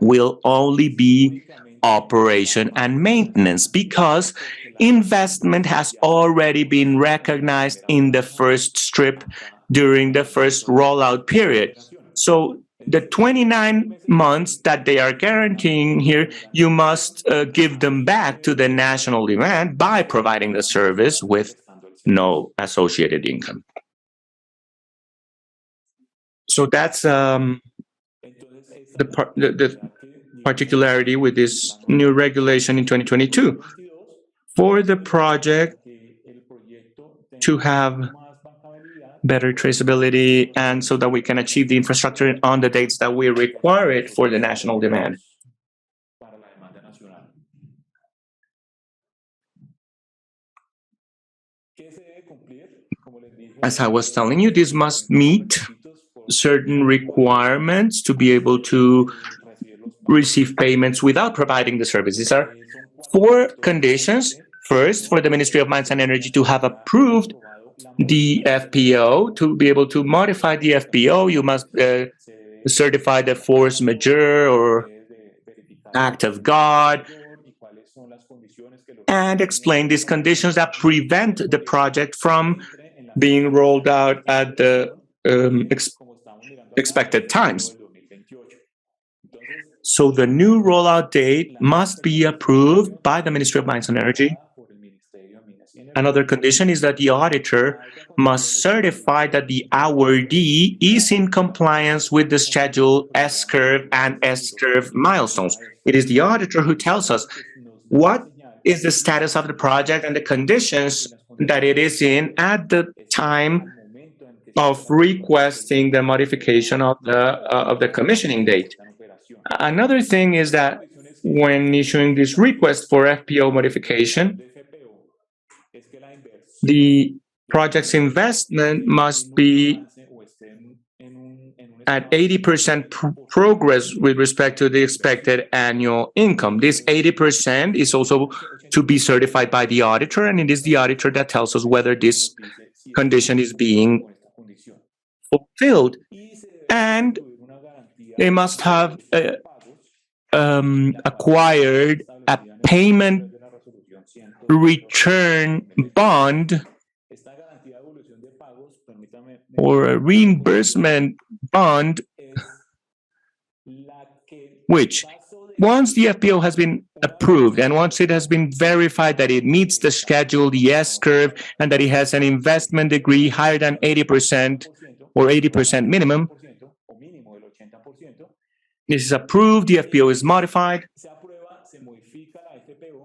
will only be operation and maintenance, because investment has already been recognized in the first strip during the first rollout period. So the 29 months that they are guaranteeing here, you must give them back to the national demand by providing the service with no associated income. So that's the particularity with this new regulation in 2022. For the project to have better traceability and so that we can achieve the infrastructure on the dates that we require it for the national demand. As I was telling you, this must meet certain requirements to be able to receive payments without providing the service. These are 4 conditions. First, for the Ministry of Mines and Energy to have approved the FPO. To be able to modify the FPO, you must certify the force majeure or act of God and explain these conditions that prevent the project from being rolled out at the expected times. So the new rollout date must be approved by the Ministry of Mines and Energy. Another condition is that the auditor must certify that the awardee is in compliance with the schedule S-curve and S-curve milestones. It is the auditor who tells us what is the status of the project and the conditions that it is in at the time of requesting the modification of the commissioning date. Another thing is that when issuing this request for FPO modification, the project's investment must be at 80% progress with respect to the expected annual income. This 80% is also to be certified by the auditor, and it is the auditor that tells us whether this condition is being fulfilled. And they must have acquired a payment return bond or a reimbursement bond, which once the FPO has been approved and once it has been verified that it meets the schedule, the S-curve, and that it has an investment degree higher than 80% or 80% minimum, this is approved, the FPO is modified.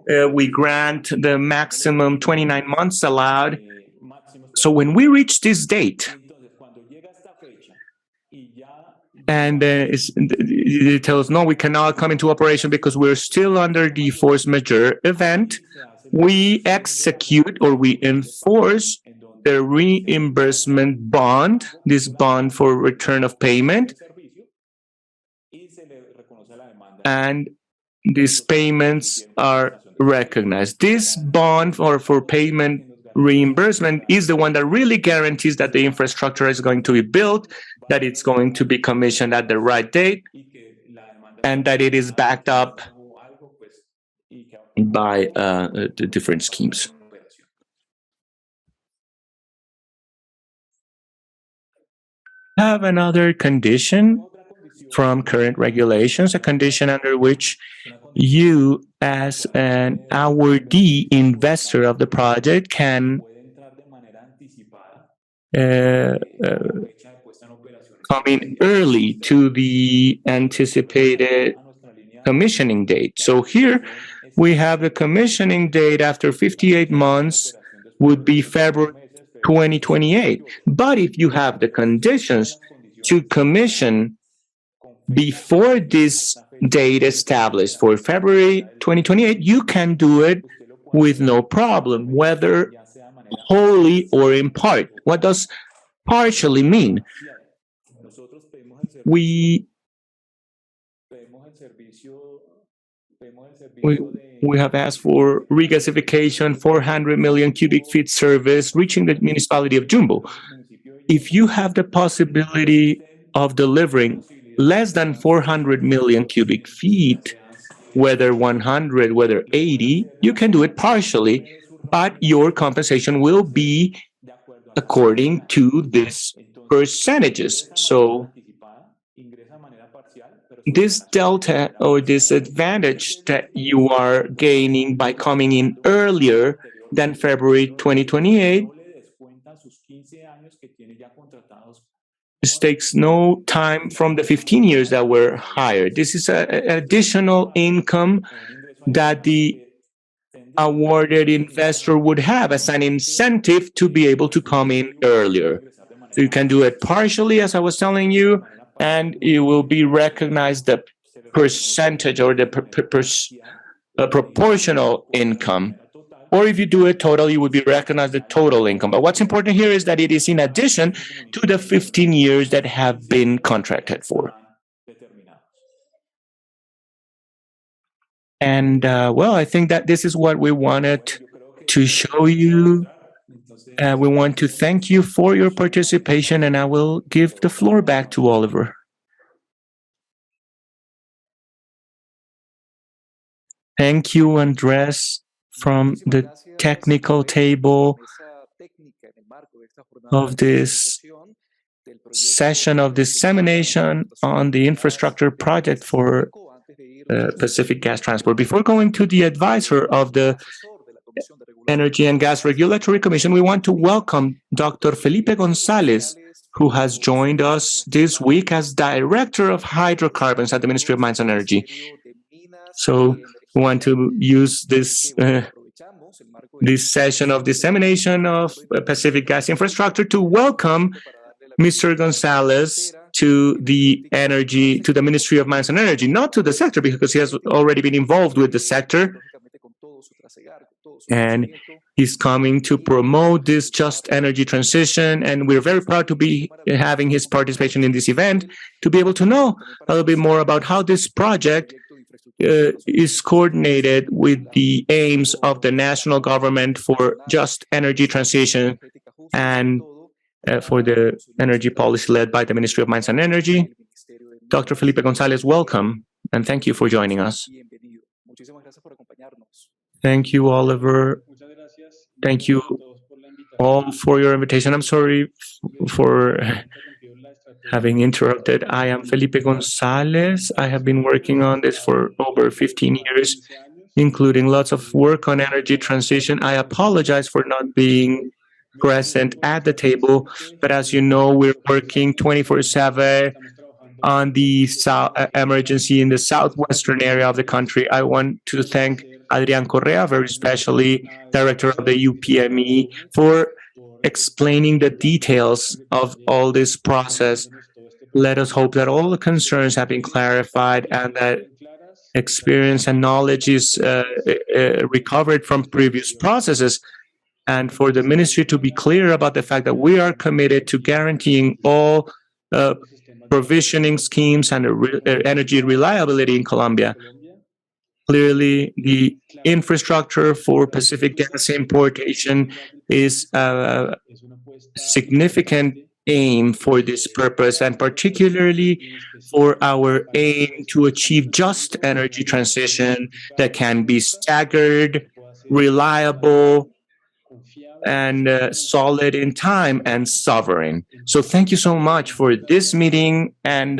We grant the maximum 29 months allowed. So when we reach this date, and it tells no, we cannot come into operation because we're still under the force majeure event, we execute or we enforce the reimbursement bond, this bond for return of payment, and these payments are recognized. This bond for payment reimbursement is the one that really guarantees that the infrastructure is going to be built, that it's going to be commissioned at the right date, and that it is backed up by the different schemes. Have another condition from current regulations, a condition under which you, as an awardee investor of the project, can come in early to the anticipated commissioning date. So here we have the commissioning date after 58 months would be February 2028. But if you have the conditions to commission before this date established for February 2028, you can do it with no problem, whether wholly or in part. What does partially mean? We we have asked for regasification, 400 million cubic feet service, reaching the municipality of Jumbo. If you have the possibility of delivering less than 400 million cubic feet, whether 100, whether 80, you can do it partially, but your compensation will be according to these percentages. So this delta or this advantage that you are gaining by coming in earlier than February 2028, this takes no time from the 15 years that were hired. This is an additional income that the awarded investor would have as an incentive to be able to come in earlier. So you can do it partially, as I was telling you, and you will be recognized the percentage or the proportional income. Or if you do it total, you would be recognized the total income. But what's important here is that it is in addition to the 15 years that have been contracted for. And well, I think that this is what we wanted to show you. We want to thank you for your participation, and I will give the floor back to Oliver. Thank you, Andres, from the technical table of this session of dissemination on the infrastructure project for Pacific Gas Transport. Before going to the advisor of the Energy and Gas Regulatory Commission, we want to welcome Dr. Felipe González, who has joined us this week as Director of Hydrocarbons at the Ministry of Mines and Energy. So we want to use this session of dissemination of Pacific Gas Infrastructure to welcome Mr. González to the Ministry of Mines and Energy, not to the sector, because he has already been involved with the sector, and he's coming to promote this just energy transition, and we're very proud to be having his participation in this event, to be able to know a little bit more about how this project is coordinated with the aims of the national government for just energy transition and for the energy policy led by the Ministry of Mines and Energy. Dr. Felipe González, welcome, and thank you for joining us. Thank you, Oliver. Thank you all for your invitation. I'm sorry for having interrupted. I am Felipe González. I have been working on this for over 15 years, including lots of work on energy transition. I apologize for not being present at the table, but as you know, we're working 24/7 on the emergency in the southwestern area of the country. I want to thank Adrián Correa, very especially Director of the UPME, for explaining the details of all this process. Let us hope that all the concerns have been clarified and that experience and knowledge is recovered from previous processes, and for the ministry to be clear about the fact that we are committed to guaranteeing all provisioning schemes and energy reliability in Colombia. Clearly, the infrastructure for Pacific Gas Importation is a significant aim for this purpose, and particularly for our aim to achieve just energy transition that can be staggered, reliable, and solid in time and sovereign. So thank you so much for this meeting, and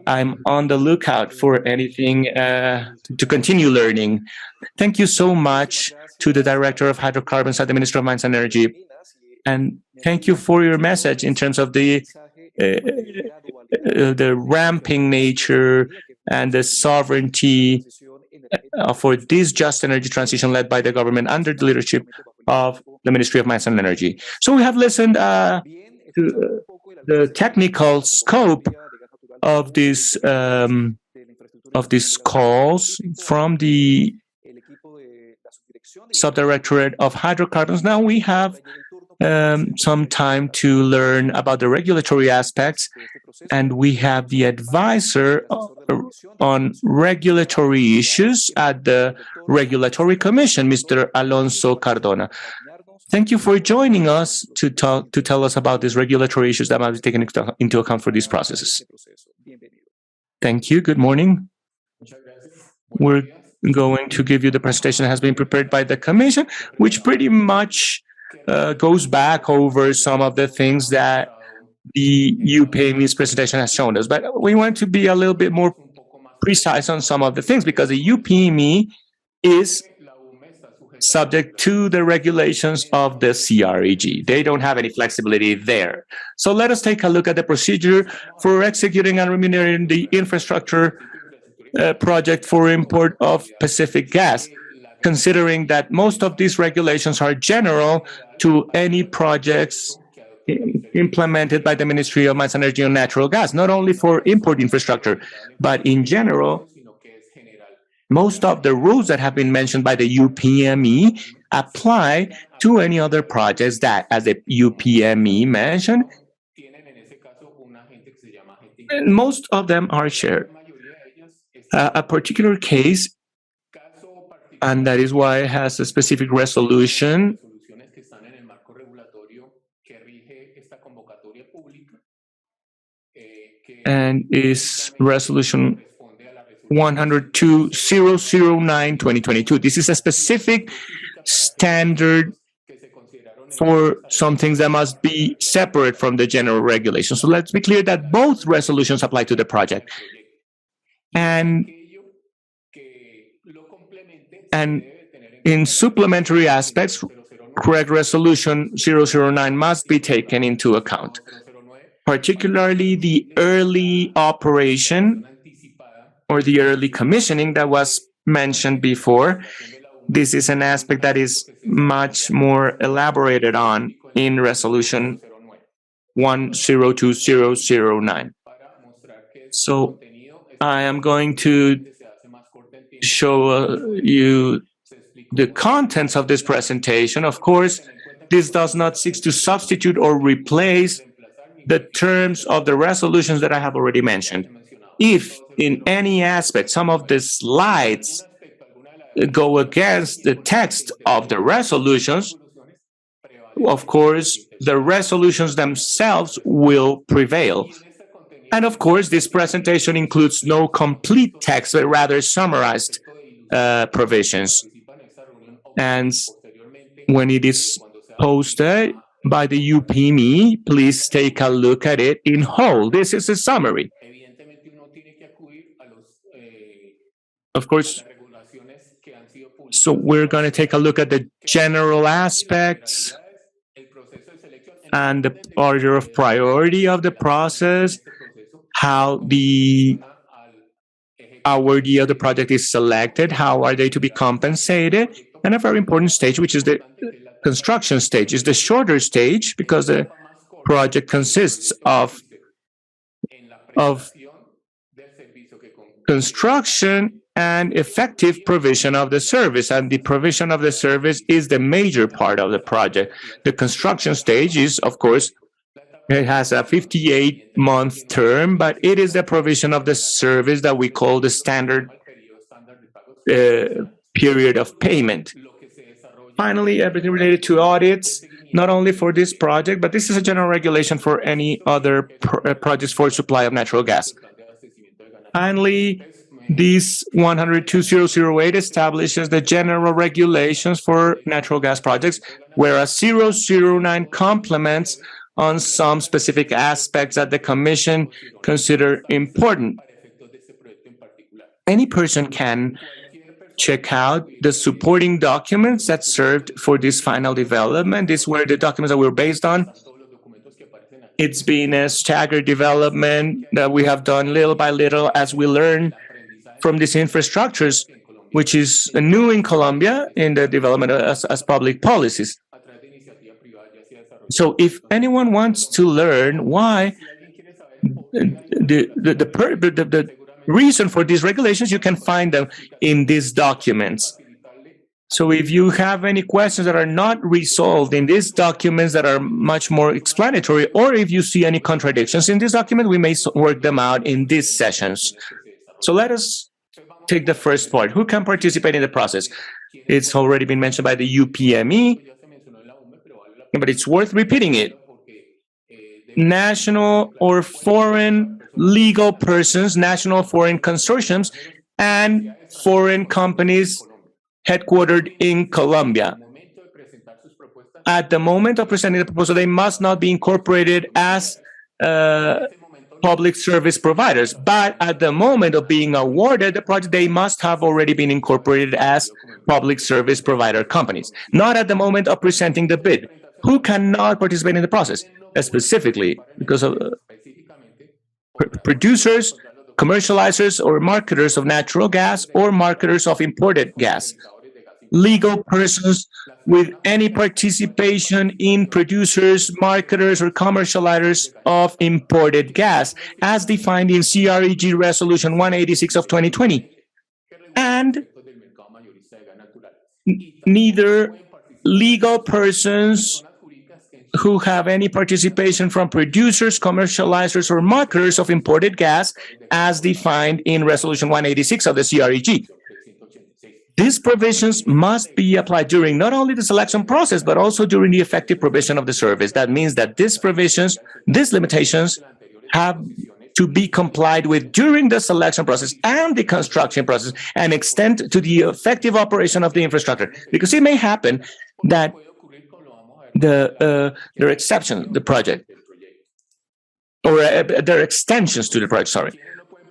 I'm on the lookout for anything to continue learning. Thank you so much to the Director of Hydrocarbons at the Ministry of Mines and Energy, and thank you for your message in terms of the ramping nature and the sovereignty for this just energy transition led by the government under the leadership of the Ministry of Mines and Energy. So we have listened to the technical scope of these calls from the Subdirectorate of Hydrocarbons. Now we have some time to learn about the regulatory aspects, and we have the advisor on regulatory issues at the Regulatory Commission, Mr. Alonso Cardona. Thank you for joining us to tell us about these regulatory issues that must be taken into account for these processes. Thank you. Good morning. We're going to give you the presentation that has been prepared by the Commission, which pretty much goes back over some of the things that the UPME's presentation has shown us. But we want to be a little bit more precise on some of the things, because the UPME is subject to the regulations of the CREG. They don't have any flexibility there. So let us take a look at the procedure for executing and remunerating the infrastructure project for import of Pacific gas, considering that most of these regulations are general to any projects implemented by the Ministry of Mines and Energy on natural gas, not only for import infrastructure, but in general, most of the rules that have been mentioned by the UPME apply to any other projects that, as the UPME mentioned, most of them are shared. A particular case, and that is why it has a specific resolution, and is resolution 102-009-2022. This is a specific standard for some things that must be separate from the general regulation. So let's be clear that both resolutions apply to the project. And in supplementary aspects, correct resolution 009 must be taken into account, particularly the early operation or the early commissioning that was mentioned before. This is an aspect that is much more elaborated on in resolution 102-009. So I am going to show you the contents of this presentation. Of course, this does not seek to substitute or replace the terms of the resolutions that I have already mentioned. If in any aspect some of the slides go against the text of the resolutions, of course, the resolutions themselves will prevail. And of course, this presentation includes no complete text, but rather summarized provisions. And when it is posted by the UPME, please take a look at it in whole. This is a summary. Of course, so we're going to take a look at the general aspects and the order of priority of the process, how the awardee of the project is selected, how are they to be compensated, and a very important stage, which is the construction stage. Is the shorter stage because the project consists of construction and effective provision of the service, and the provision of the service is the major part of the project. The construction stage is, of course, it has a 58-month term, but it is the provision of the service that we call the standard period of payment. Finally, everything related to audits, not only for this project, but this is a general regulation for any other projects for supply of natural gas. Finally, this 102-008 establishes the general regulations for natural gas projects, whereas 009 complements on some specific aspects that the Commission consider important. Any person can check out the supporting documents that served for this final development. These were the documents that we were based on. It's been a staggered development that we have done little by little as we learn from these infrastructures, which is new in Colombia in the development as public policies. So if anyone wants to learn why the reason for these regulations, you can find them in these documents. So if you have any questions that are not resolved in these documents that are much more explanatory, or if you see any contradictions in this document, we may work them out in these sessions. So let us take the first part. Who can participate in the process? It's already been mentioned by the UPME, but it's worth repeating it. National or foreign legal persons, national foreign consortiums, and foreign companies headquartered in Colombia. At the moment of presenting the proposal, they must not be incorporated as public service providers, but at the moment of being awarded the project, they must have already been incorporated as public service provider companies, not at the moment of presenting the bid. Who cannot participate in the process? Specifically, because of producers, commercializers, or marketers of natural gas or marketers of imported gas. Legal persons with any participation in producers, marketers, or commercializers of imported gas, as defined in CREG Resolution 186 of 2020. And neither legal persons who have any participation from producers, commercializers, or marketers of imported gas, as defined in Resolution 186 of the CREG. These provisions must be applied during not only the selection process, but also during the effective provision of the service. That means that these provisions, these limitations, have to be complied with during the selection process and the construction process, and extend to the effective operation of the infrastructure. Because it may happen that there are exceptions to the project, or there are extensions to the project, sorry.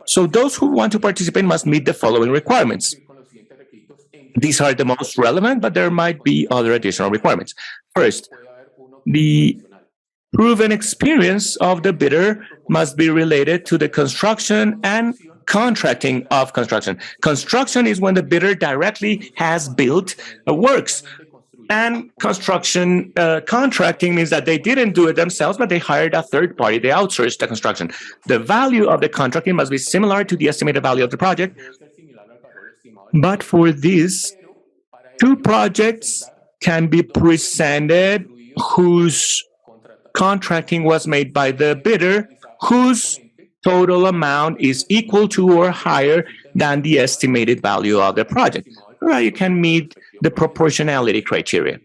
So those who want to participate must meet the following requirements. These are the most relevant, but there might be other additional requirements. First, the proven experience of the bidder must be related to the construction and contracting of construction. Construction is when the bidder directly has built works. And construction contracting means that they didn't do it themselves, but they hired a third party. They outsourced the construction. The value of the contracting must be similar to the estimated value of the project. But for this, two projects can be presented whose contracting was made by the bidder, whose total amount is equal to or higher than the estimated value of the project. You can meet the proportionality criteria.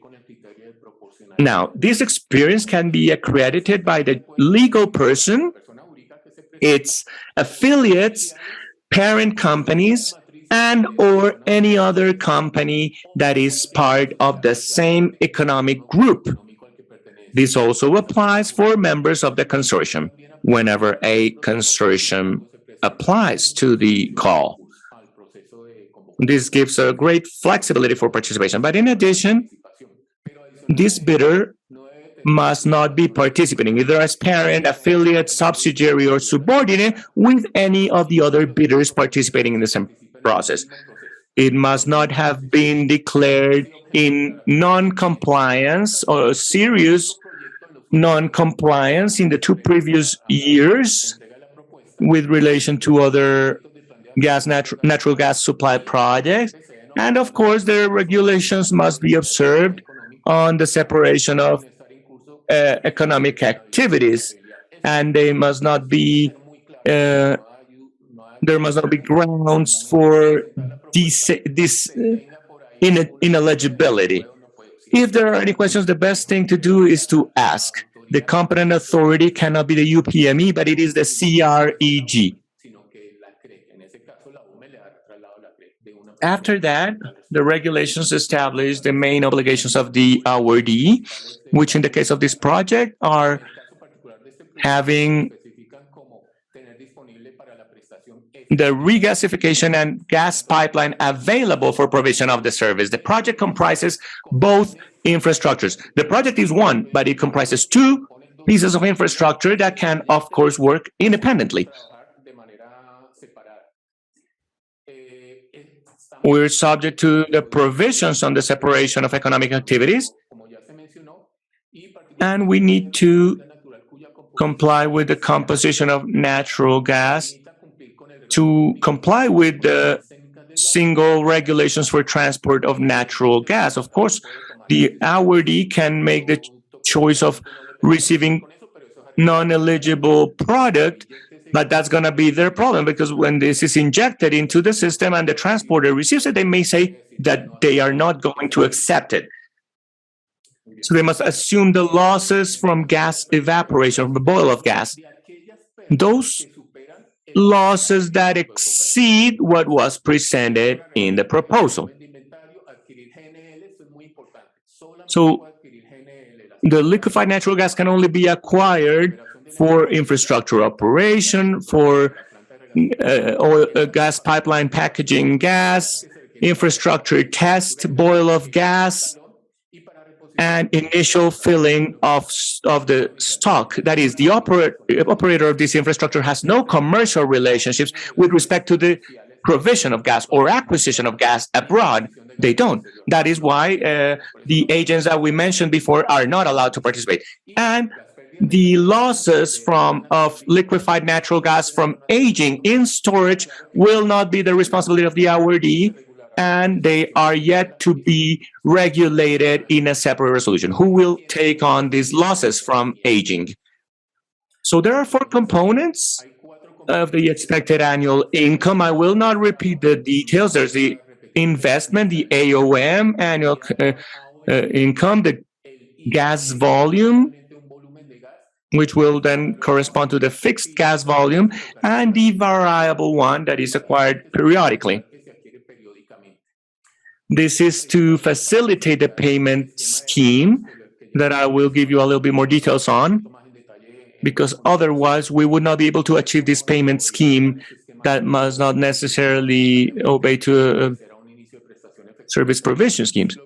Now, this experience can be accredited by the legal person, its affiliates, parent companies, and or any other company that is part of the same economic group. This also applies for members of the consortium whenever a consortium applies to the call. This gives a great flexibility for participation. But in addition, this bidder must not be participating either as parent, affiliate, subsidiary, or subordinate with any of the other bidders participating in the same process. It must not have been declared in non-compliance or serious non-compliance in the 2 previous years with relation to other natural gas supply projects. And of course, the regulations must be observed on the separation of economic activities, and they must not be there must not be grounds for this ineligibility. If there are any questions, the best thing to do is to ask. The competent authority cannot be the UPME, but it is the CREG. After that, the regulations establish the main obligations of the awardee, which in the case of this project are having the regasification and gas pipeline available for provision of the service. The project comprises both infrastructures. The project is one, but it comprises 2 pieces of infrastructure that can, of course, work independently. We're subject to the provisions on the separation of economic activities, And we need to comply with the composition of natural gas to comply with the single regulations for transport of natural gas. Of course, the awardee can make the choice of receiving non-eligible product, but that's going to be their problem, because when this is injected into the system and the transporter receives it, they may say that they are not going to accept it. So they must assume the losses from gas evaporation, from the boil of gas. Those losses that exceed what was presented in the proposal. So the liquefied natural gas can only be acquired for infrastructure operation, for gas pipeline packaging gas, infrastructure test, boil of gas, and initial filling of the stock. That is, the operator of this infrastructure has no commercial relationships with respect to the provision of gas or acquisition of gas abroad. They don't. That is why the agents that we mentioned before are not allowed to participate. And the losses of liquefied natural gas from aging in storage will not be the responsibility of the awardee, and they are yet to be regulated in a separate resolution. Who will take on these losses from aging? So there are 4 components of the expected annual income. I will not repeat the details. There's the investment, the AOM, annual income, the gas volume, which will then correspond to the fixed gas volume, and the variable one that is acquired periodically. This is to facilitate the payment scheme that I will give you a little bit more details on, because otherwise we would not be able to achieve this payment scheme that must not necessarily obey to service provision schemes.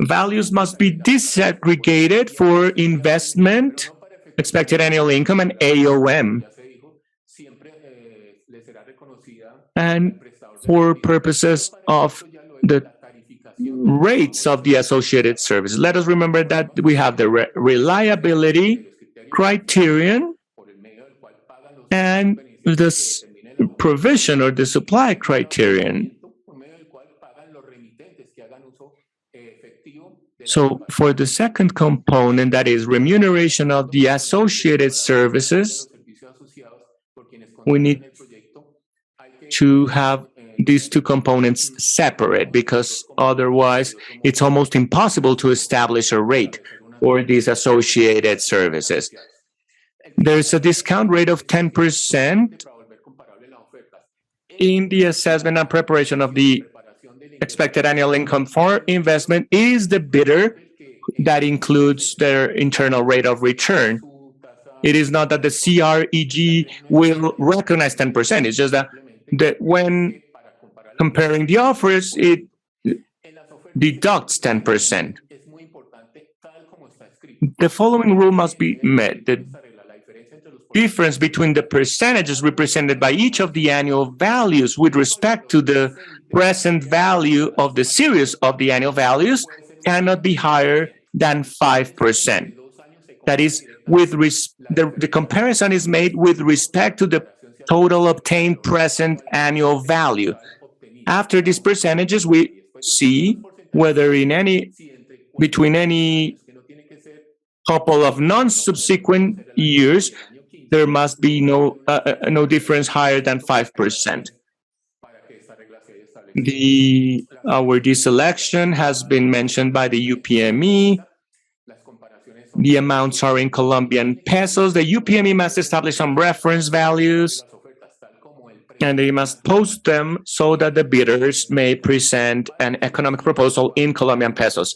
Values must be disaggregated for investment, expected annual income, and AOM. And for purposes of the rates of the associated services. Let us remember that we have the reliability criterion and the provision or the supply criterion. So for the second component, that is remuneration of the associated services, we need to have these 2 components separate, because otherwise it's almost impossible to establish a rate for these associated services. There's a discount rate of 10% in the assessment and preparation of the expected annual income for investment. Is the bidder that includes their internal rate of return. It is not that the CREG will recognize 10%. It's just that when comparing the offers, it deducts 10%. The following rule must be met. The difference between the percentages represented by each of the annual values with respect to the present value of the series of the annual values cannot be higher than 5%. That is, the comparison is made with respect to the total obtained present annual value. After these percentages, we see whether between any couple of non-subsequent years, there must be no difference higher than 5%. The awardee selection has been mentioned by the UPME. The amounts are in Colombian pesos. The UPME must establish some reference values, and they must post them so that the bidders may present an economic proposal in Colombian pesos.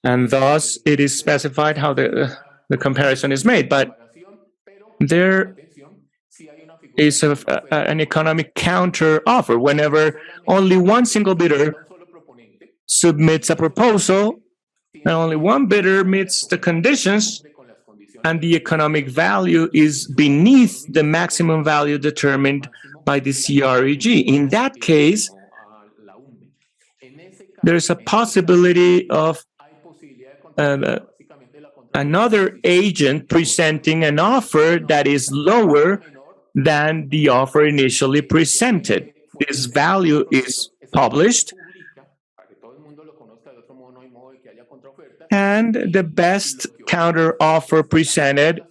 And thus, it is specified how the comparison is made. But there is an economic counter offer. Whenever only one single bidder submits a proposal, and only one bidder meets the conditions, and the economic value is beneath the maximum value determined by the CREG. In that case, there's a possibility of another agent presenting an offer that is lower than the offer initially presented. This value is published, and the best counter offer presented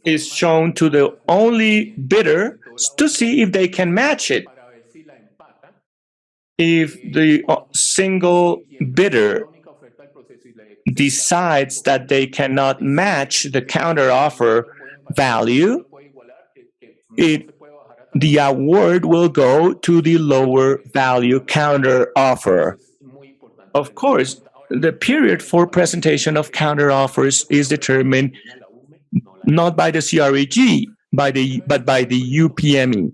is shown to the only bidder to see if they can match it. If the single bidder decides that they cannot match the counter offer value, the award will go to the lower value counter offer. Of course, the period for presentation of counter offers is determined not by the CREG, but by the UPME.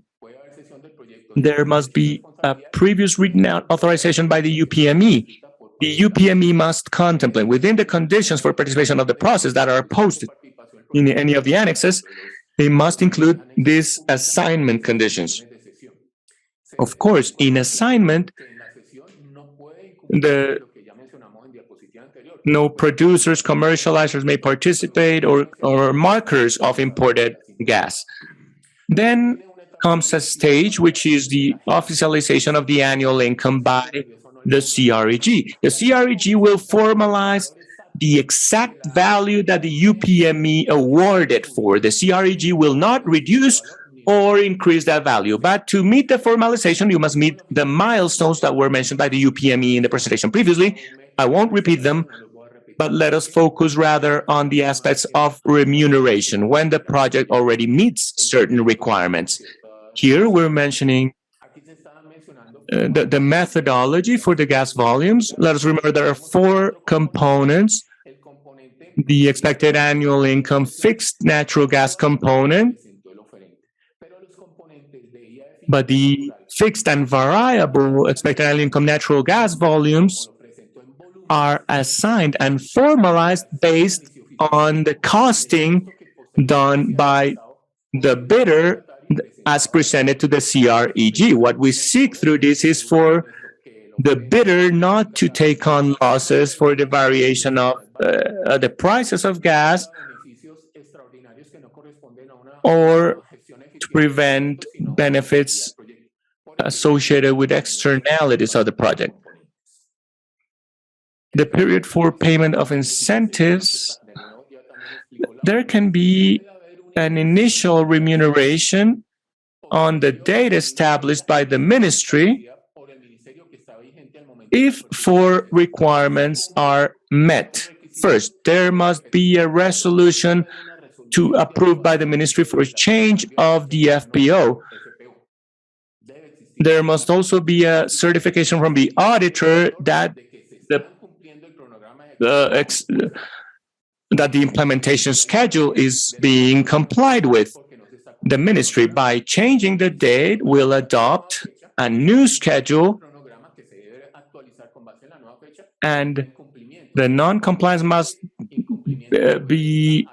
There must be a previous written authorization by the UPME. The UPME must contemplate within the conditions for participation of the process that are posted in any of the annexes. They must include these assignment conditions. Of course, in assignment, no producers, commercializers may participate or markers of imported gas. Then comes a stage which is the officialization of the annual income by the CREG. The CREG will formalize the exact value that the UPME awarded for. The CREG will not reduce or increase that value. But to meet the formalization, you must meet the milestones that were mentioned by the UPME in the presentation previously. I won't repeat them, but let us focus rather on the aspects of remuneration when the project already meets certain requirements. Here we're mentioning the methodology for the gas volumes. Let us remember there are 4 components: the expected annual income fixed natural gas component, but the fixed and variable expected annual income natural gas volumes are assigned and formalized based on the costing done by the bidder as presented to the CREG. What we seek through this is for the bidder not to take on losses for the variation of the prices of gas, or to prevent benefits associated with externalities of the project. The period for payment of incentives, there can be an initial remuneration on the date established by the ministry if 4 requirements are met. First, there must be a resolution to approve by the ministry for change of the FPO. There must also be a certification from the auditor that the implementation schedule is being complied with. The ministry, by changing the date, will adopt a new schedule, and the non-compliance must be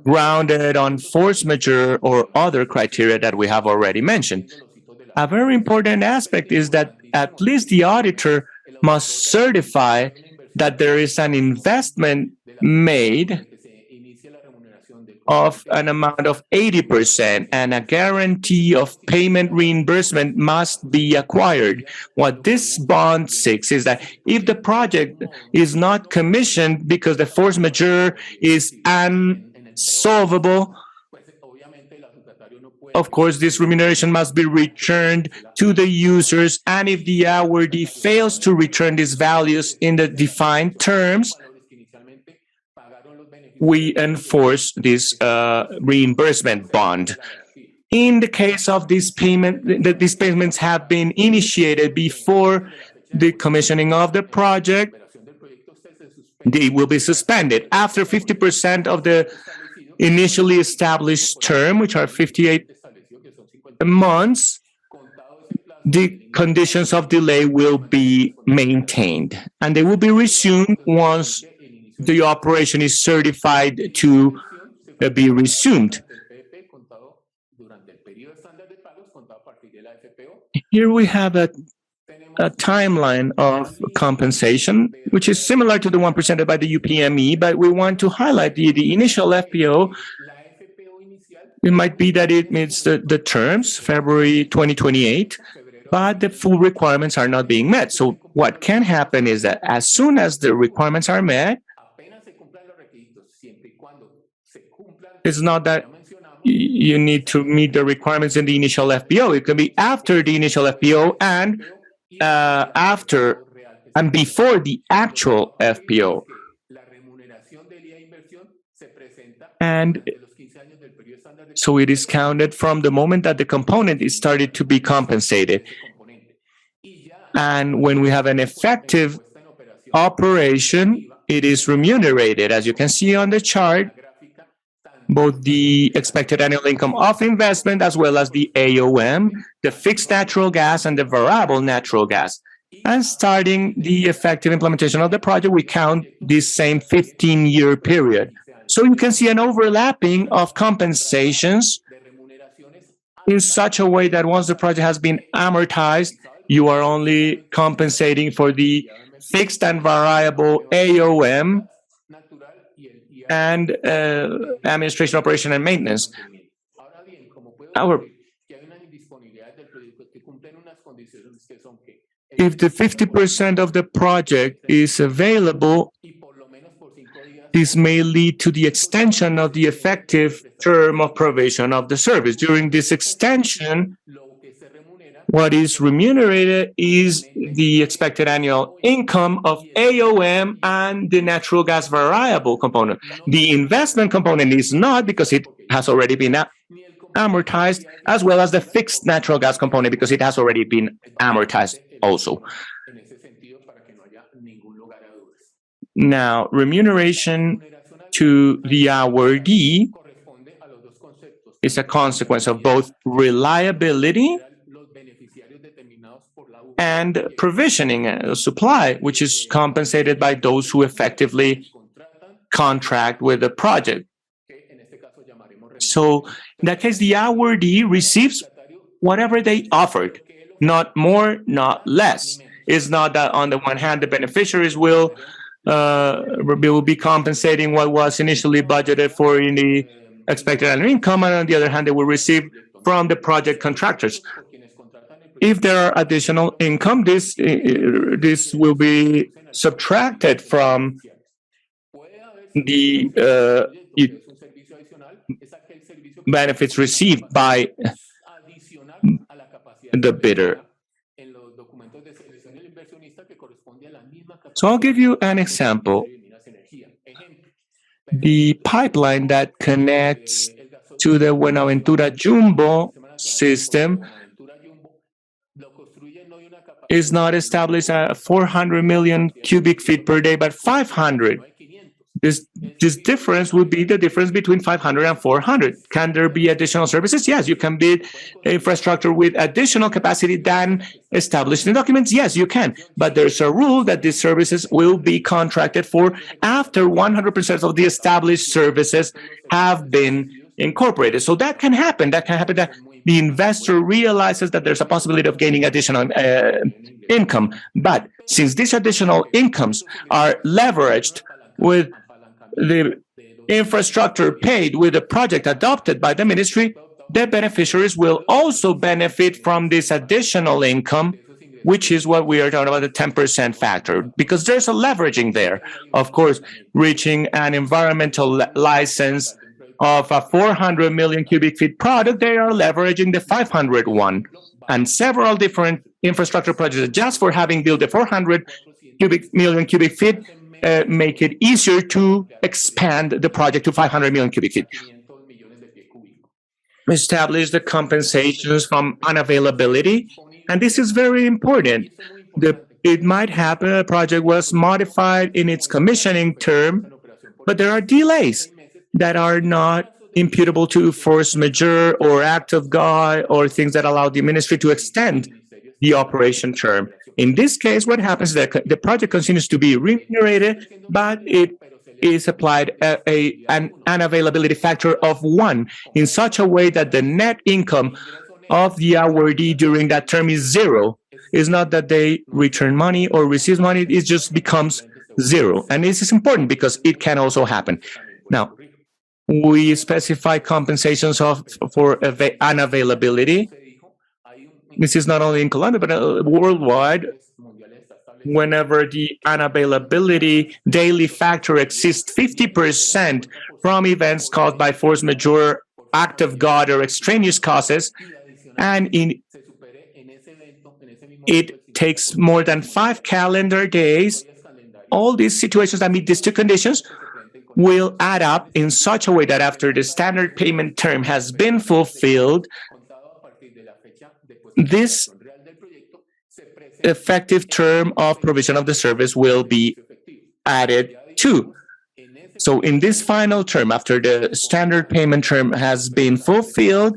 grounded on force majeure or other criteria that we have already mentioned. A very important aspect is that at least the auditor must certify that there is an investment made of an amount of 80%, and a guarantee of payment reimbursement must be acquired. What this bond seeks is that if the project is not commissioned because the force majeure is unsolvable, of course, this remuneration must be returned to the users, and if the awardee fails to return these values in the defined terms, we enforce this reimbursement bond. In the case of this payment, these payments have been initiated before the commissioning of the project, they will be suspended. After 50% of the initially established term, which are 58 months, the conditions of delay will be maintained, and they will be resumed once the operation is certified to be resumed. Here we have a a timeline of compensation, which is similar to the one presented by the UPME, but we want to highlight the initial FPO. It might be that it meets the terms, February 2028, but the full requirements are not being met. So what can happen is that as soon as the requirements are met, it's not that you need to meet the requirements in the initial FPO. It can be after the initial FPO and after and before the actual FPO. And so it is counted from the moment that the component is started to be compensated. And when we have an effective operation, it is remunerated. As you can see on the chart, both the expected annual income of investment as well as the AOM, the fixed natural gas and the variable natural gas. And starting the effective implementation of the project, we count this same 15-year period. So you can see an overlapping of compensations in such a way that once the project has been amortized, you are only compensating for the fixed and variable AOM and administration, operation, and maintenance. If the 50% of the project is available, this may lead to the extension of the effective term of provision of the service. During this extension, what is remunerated is the expected annual income of AOM and the natural gas variable component. The investment component is not, because it has already been amortized, as well as the fixed natural gas component because it has already been amortized also. Now, remuneration to the awardee is a consequence of both reliability and provisioning, supply, which is compensated by those who effectively contract with the project. So in that case, the awardee receives whatever they offered, not more, not less. It's not that on the one hand, the beneficiaries will be compensating what was initially budgeted for in the expected annual income, and on the other hand, they will receive from the project contractors. If there are additional income, this will be subtracted from the benefits received by the bidder. So I'll give you an example. The pipeline that connects to the Buenaventura Jumbo system is not established at 400 million cubic feet per day, but 500. This difference would be the difference between 500 and 400. Can there be additional services? Yes, you can bid infrastructure with additional capacity than established in documents. Yes, you can. But there's a rule that these services will be contracted for after 100% of the established services have been incorporated. So that can happen. That can happen that the investor realizes that there's a possibility of gaining additional income. But since these additional incomes are leveraged with the infrastructure paid with the project adopted by the ministry, the beneficiaries will also benefit from this additional income, which is what we are talking about, the 10% factor, because there's a leveraging there. Of course, reaching an environmental license of a 400 million cubic feet product, they are leveraging the 500 one. And several different infrastructure projects, just for having built the 400 million cubic feet, make it easier to expand the project to 500 million cubic feet. Establish the compensations from unavailability, and this is very important. It might happen a project was modified in its commissioning term, but there are delays that are not imputable to force majeure or act of God or things that allow the ministry to extend the operation term. In this case, what happens is that the project continues to be remunerated, but it is applied an unavailability factor of 1 in such a way that the net income of the awardee during that term is 0. It's not that they return money or receive money, it just becomes zero. And this is important because it can also happen. Now, we specify compensations for unavailability. This is not only in Colombia, but worldwide. Whenever the unavailability daily factor exceeds 50% from events caused by force majeure, act of God, or extraneous causes, and it takes more than 5 calendar days, all these situations that meet these two conditions will add up in such a way that after the standard payment term has been fulfilled, this effective term of provision of the service will be added to. So in this final term, after the standard payment term has been fulfilled,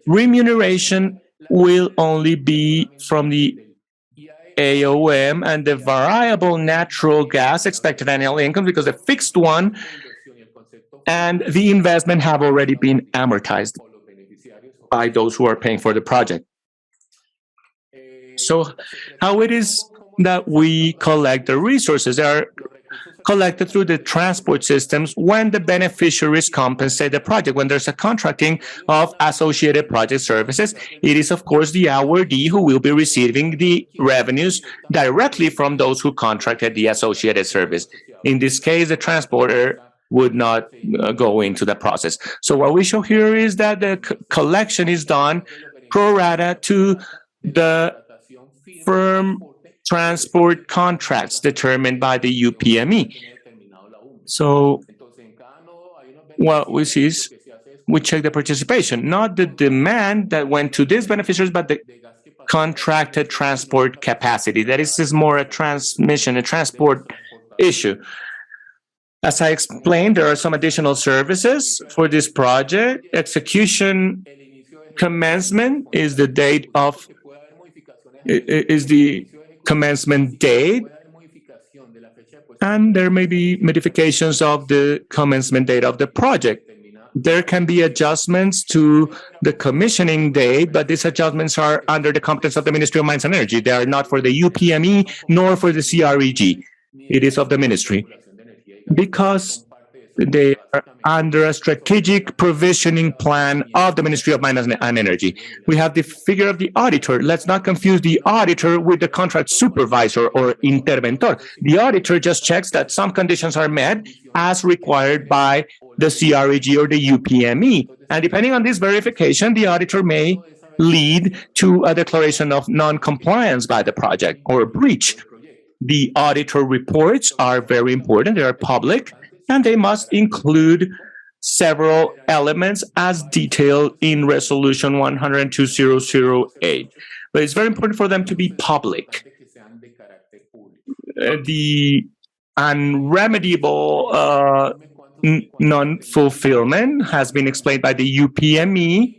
remuneration will only be from the AOM and the variable natural gas expected annual income, because the fixed one and the investment have already been amortized by those who are paying for the project. So how it is that we collect the resources? They are collected through the transport systems when the beneficiaries compensate the project. When there's a contracting of associated project services, it is, of course, the awardee who will be receiving the revenues directly from those who contracted the associated service. In this case, the transporter would not go into the process. So what we show here is that the collection is done pro rata to the firm transport contracts determined by the UPME. So what we see is we check the participation, not the demand that went to these beneficiaries, but the contracted transport capacity. That is more a transport issue. As I explained, there are some additional services for this project. Execution commencement is the date of the commencement date, and there may be modifications of the commencement date of the project. There can be adjustments to the commissioning date, but these adjustments are under the competence of the Ministry of Mines and Energy. They are not for the UPME nor for the CREG. It is of the ministry, because they are under a strategic provisioning plan of the Ministry of Mines and Energy. We have the figure of the auditor. Let's not confuse the auditor with the contract supervisor or interventor. The auditor just checks that some conditions are met as required by the CREG or the UPME. And depending on this verification, the auditor may lead to a declaration of non-compliance by the project or breach. The auditor reports are very important. They are public, and they must include several elements as detailed in Resolution 102.008. But it's very important for them to be public. The unremediable non-fulfillment has been explained by the UPME,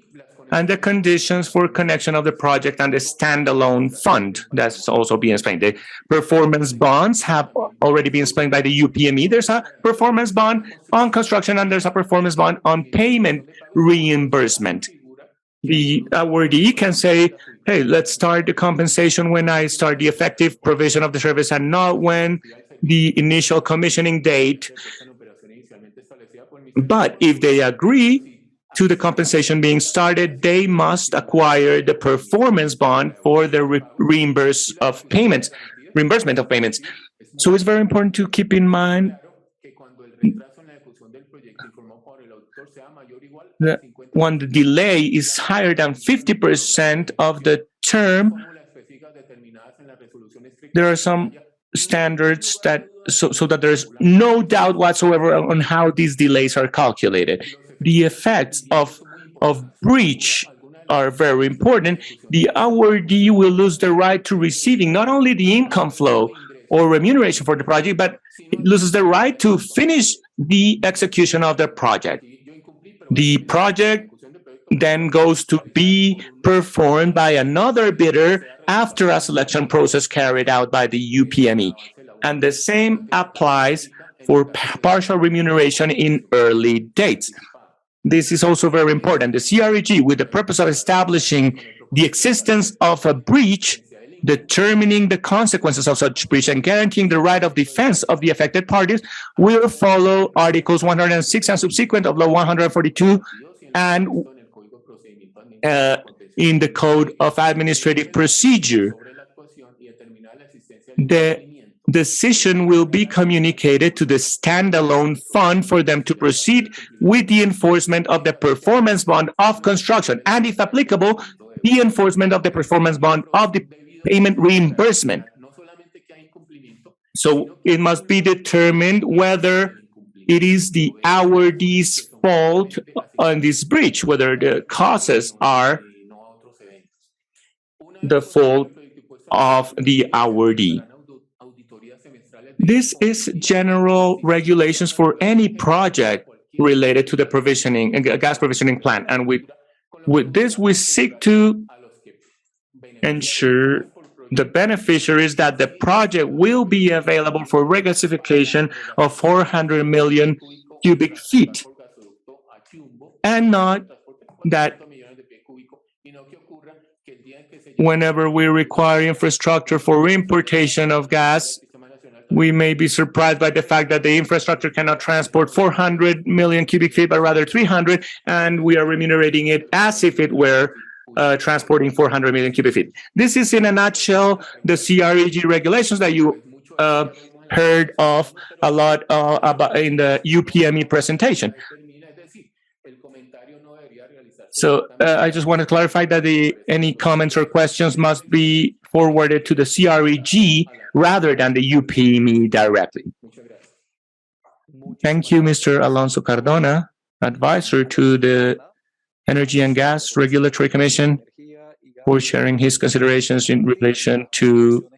and the conditions for connection of the project and the standalone fund. That's also being explained. The performance bonds have already been explained by the UPME. There's a performance bond on construction, and there's a performance bond on payment reimbursement. The awardee can say, hey, let's start the compensation when I start the effective provision of the service and not when the initial commissioning date. But if they agree to the compensation being started, they must acquire the performance bond for the reimbursement of payments. So it's very important to keep in mind that when the delay is higher than 50% of the term, there are some standards that so that there's no doubt whatsoever on how these delays are calculated. The effects of breach are very important. The awardee will lose the right to receiving not only the income flow or remuneration for the project, but it loses the right to finish the execution of the project. The project then goes to be performed by another bidder after a selection process carried out by the UPME. And the same applies for partial remuneration in early dates. This is also very important. The CREG, with the purpose of establishing the existence of a breach, determining the consequences of such breach, and guaranteeing the right of defense of the affected parties will follow Articles 106 and subsequent of Law 142 and in the Code of Administrative Procedure. The decision will be communicated to the standalone fund for them to proceed with the enforcement of the performance bond of construction, and if applicable, the enforcement of the performance bond of the payment reimbursement. So it must be determined whether it is the awardee's fault on this breach, whether the causes are the fault of the awardee. This is general regulations for any project related to the provisioning, gas provisioning plant. And with this, we seek to ensure the beneficiaries that the project will be available for regasification of 400 million cubic feet, and not that whenever we require infrastructure for importation of gas, we may be surprised by the fact that the infrastructure cannot transport 400 million cubic feet, but rather 300, and we are remunerating it as if it were transporting 400 million cubic feet. This is, in a nutshell, the CREG regulations that you heard of a lot about in the UPME presentation. So I just want to clarify that any comments or questions must be forwarded to the CREG rather than the UPME directly. Thank you, Mr. Alonso Cardona, advisor to the Energy and Gas Regulatory Commission, for sharing his considerations in relation to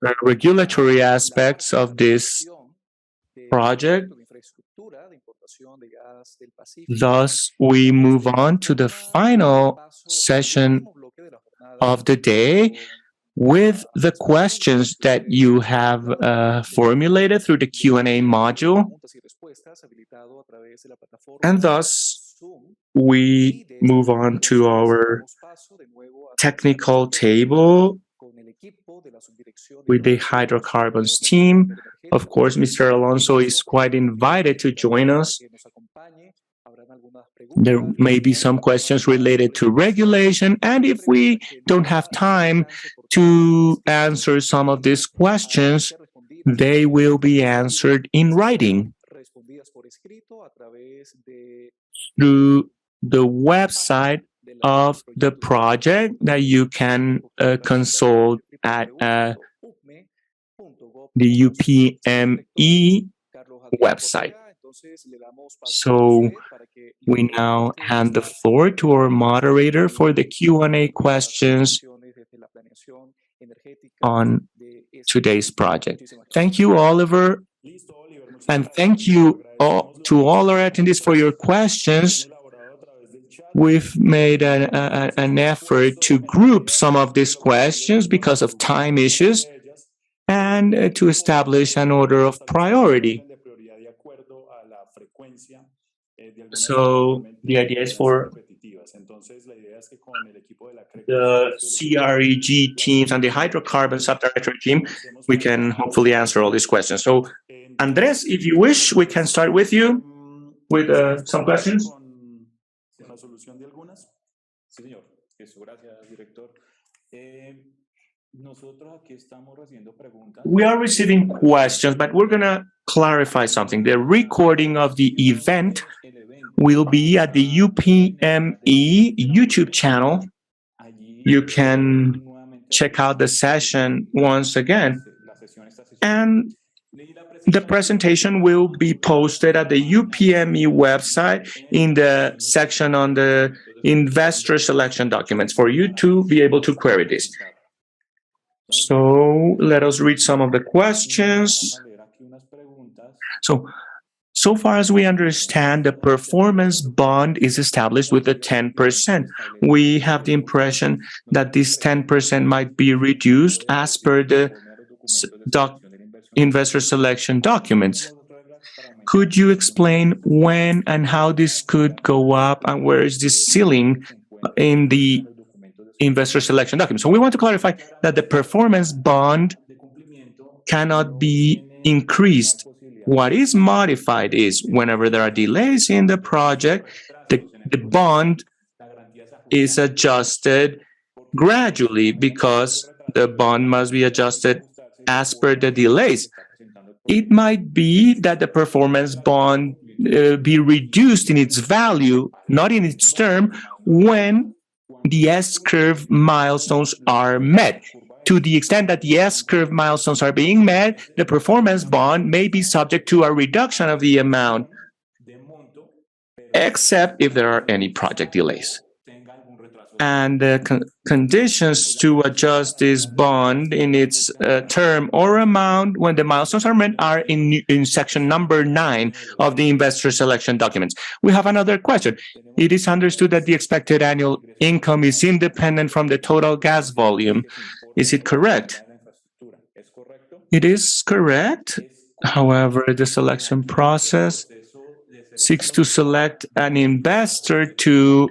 the regulatory aspects of this project. Thus, we move on to the final session of the day with the questions that you have formulated through the Q&A module. And thus, we move on to our technical table with the hydrocarbons team. Of course, Mr. Alonso is quite invited to join us. There may be some questions related to regulation, and if we don't have time to answer some of these questions, they will be answered in writing through the website of the project that you can consult at the UPME website. So we now hand the floor to our moderator for the Q&A questions on today's project. Thank you, Oliver, and thank you to all our attendees for your questions. We've made an effort to group some of these questions because of time issues and to establish an order of priority. So the idea is for the CREG teams and the hydrocarbon subdirectory team, we can hopefully answer all these questions. So, Andres, if you wish, we can start with you with some questions. We are receiving questions, but we're going to clarify something. The recording of the event will be at the UPME YouTube channel. You can check out the session once again. And the presentation will be posted at the UPME website in the section on the investor selection documents for you to be able to query this. So let us read some of the questions. So far as we understand, the performance bond is established with the 10%. We have the impression that this 10% might be reduced as per the investor selection documents. Could you explain when and how this could go up, and where is this ceiling in the investor selection document. So we want to clarify that the performance bond cannot be increased. What is modified is whenever there are delays in the project, the bond is adjusted gradually because the bond must be adjusted as per the delays. It might be that the performance bond be reduced in its value, not in its term, when the S-curve milestones are met. To the extent that the S-curve milestones are being met, the performance bond may be subject to a reduction of the amount, except if there are any project delays. And the conditions to adjust this bond in its term or amount when the milestones are met are in section number 9 of the investor selection documents. We have another question. It is understood that the expected annual income is independent from the total gas volume. Is it correct? It is correct. However, the selection process seeks to select an investor to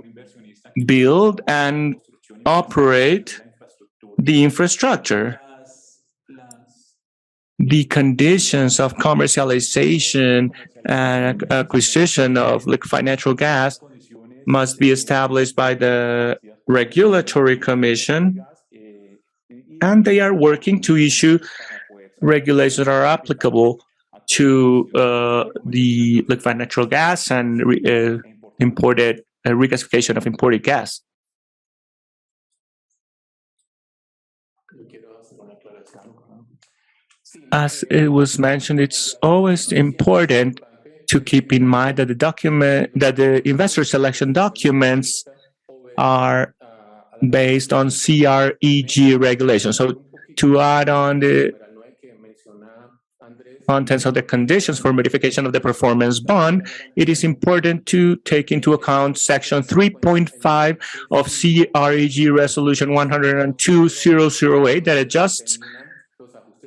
build and operate the infrastructure. The conditions of commercialization and acquisition of liquefied natural gas must be established by the regulatory commission, and they are working to issue regulations that are applicable to the liquefied natural gas and imported regasification of imported gas. As it was mentioned, it's always important to keep in mind that the investor selection documents are based on CREG regulations. So to add on the contents of the conditions for modification of the performance bond, it is important to take into account section 3.5 of CREG resolution 102-008 that adjusts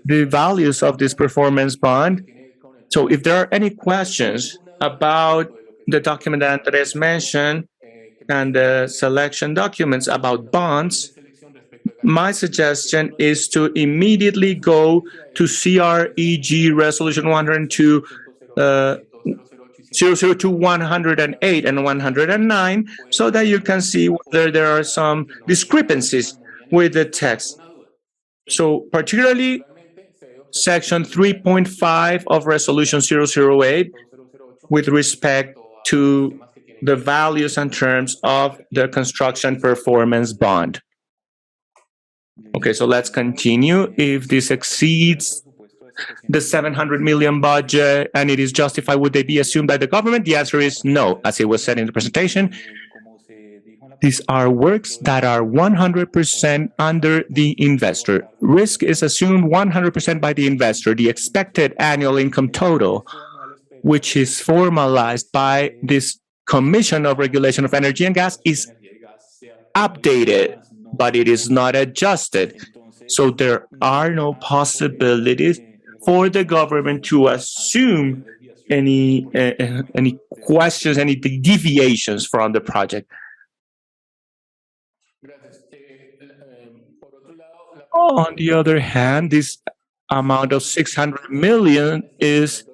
the values of this performance bond. So if there are any questions about the document that Andres mentioned and the selection documents about bonds, my suggestion is to immediately go to CREG resolution 102, 002, 108, and 109, so that you can see whether there are some discrepancies with the text. So particularly section 3.5 of resolution 008 with respect to the values and terms of the construction performance bond. Okay, so let's continue. If this exceeds the 700 million budget and it is justified, would they be assumed by the government? The answer is no. As it was said in the presentation, these are works that are 100% under the investor. Risk is assumed 100% by the investor. The expected annual income total, which is formalized by this Commission of Regulation of Energy and Gas, is updated, but it is not adjusted. So there are no possibilities for the government to assume any questions, any deviations from the project. On the other hand, this amount of 600 million is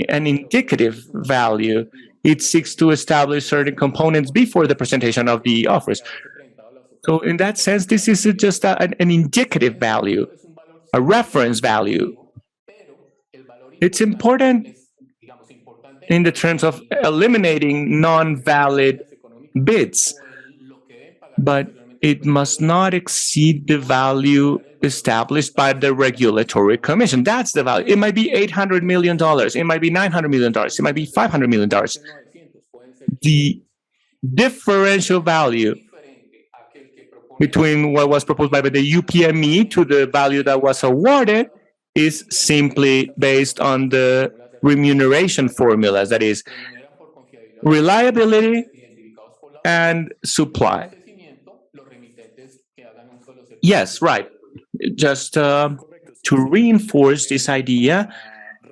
an indicative value. It seeks to establish certain components before the presentation of the offers. So in that sense, this is just an indicative value, a reference value. It's important in the terms of eliminating non-valid bids, but it must not exceed the value established by the regulatory commission. That's the value. It might be $800 million. It might be $900 million. It might be $500 million. The differential value between what was proposed by the UPME to the value that was awarded is simply based on the remuneration formulas, that is, reliability and supply. Yes, right. Just to reinforce this idea,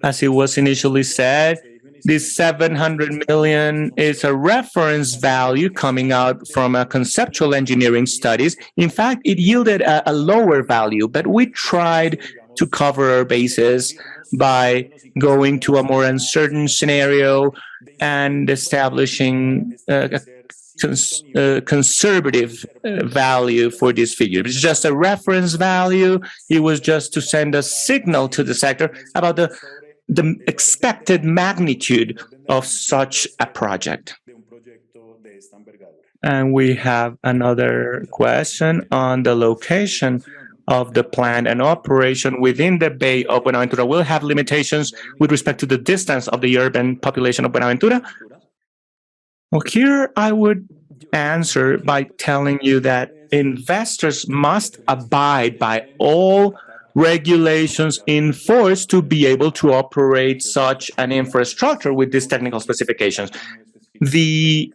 as it was initially said, This 700 million is a reference value coming out from a conceptual engineering studies. In fact, it yielded a lower value, but we tried to cover our bases by going to a more uncertain scenario and establishing a conservative value for this figure. It's just a reference value. It was just to send a signal to the sector about the expected magnitude of such a project. And we have another question on the location of the plant and operation within the Bay of Buenaventura will have limitations with respect to the distance of the urban population of Buenaventura. Well, here I would answer by telling you that investors must abide by all regulations in force to be able to operate such an infrastructure with these technical specifications. The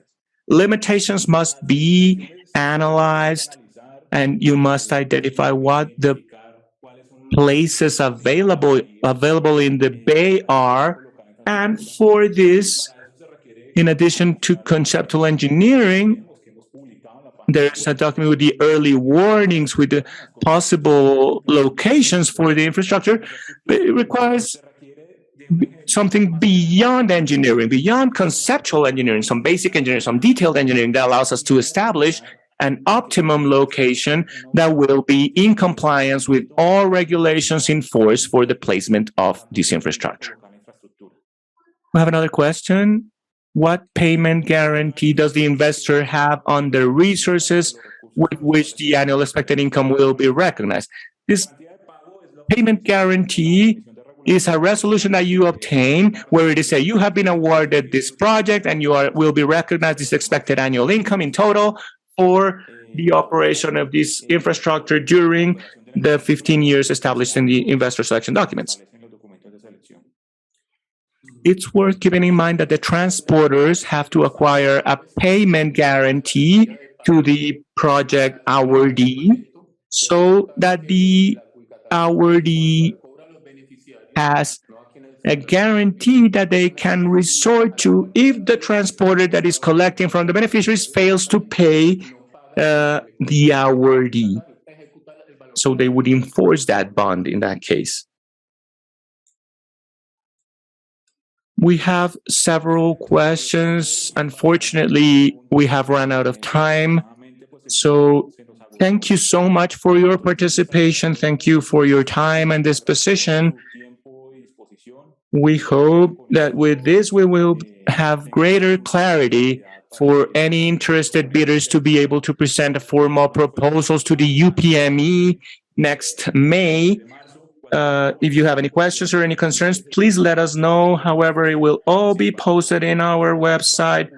limitations must be analyzed, and you must identify what the places available in the Bay are. And for this, in addition to conceptual engineering, there's a document with the early warnings with the possible locations for the infrastructure. But it requires something beyond engineering, beyond conceptual engineering, some basic engineering, some detailed engineering that allows us to establish an optimum location that will be in compliance with all regulations in force for the placement of this infrastructure. We have another question. What payment guarantee does the investor have on the resources with which the annual expected income will be recognized? This payment guarantee is a resolution that you obtain where it is said you have been awarded this project and you will be recognized this expected annual income in total for the operation of this infrastructure during the 15 years established in the investor selection documents. It's worth keeping in mind that the transporters have to acquire a payment guarantee to the project awardee so that the awardee has a guarantee that they can resort to if the transporter that is collecting from the beneficiaries fails to pay the awardee. So they would enforce that bond in that case. We have several questions. Unfortunately, we have run out of time. So thank you so much for your participation. Thank you for your time and disposition. We hope that with this, we will have greater clarity for any interested bidders to be able to present formal proposals to the UPME next May. If you have any questions or any concerns, please let us know. However, it will all be posted in our website.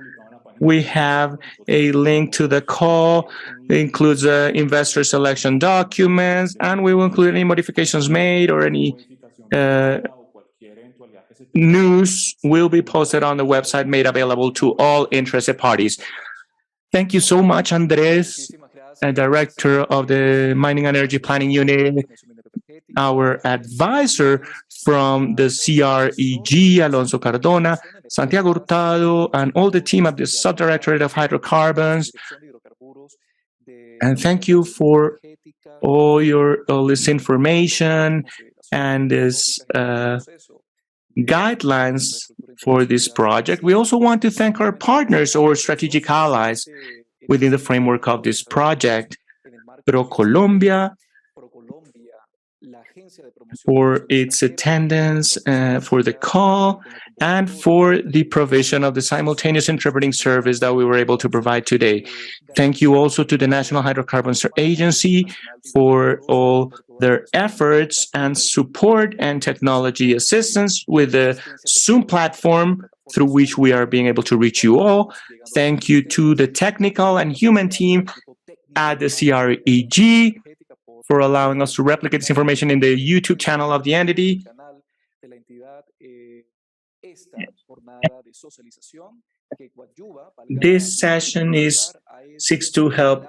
We have a link to the call. It includes investor selection documents, and we will include any modifications made or any news will be posted on the website made available to all interested parties. Thank you so much, Andres, Director of the Mining and Energy Planning Unit, our advisor from the CREG, Alonso Cardona, Santiago Hurtado, and all the team of the Subdirectorate of Hydrocarbons. And thank you for all this information and this guidelines for this project. We also want to thank our partners or strategic allies within the framework of this project, Colombia, for its attendance, for the call, and for the provision of the simultaneous interpreting service that we were able to provide today. Thank you also to the National Hydrocarbons Agency for all their efforts and support and technology assistance with the Zoom platform through which we are being able to reach you all. Thank you to the technical and human team at the CREG for allowing us to replicate this information in the YouTube channel of the entity. This session seeks to help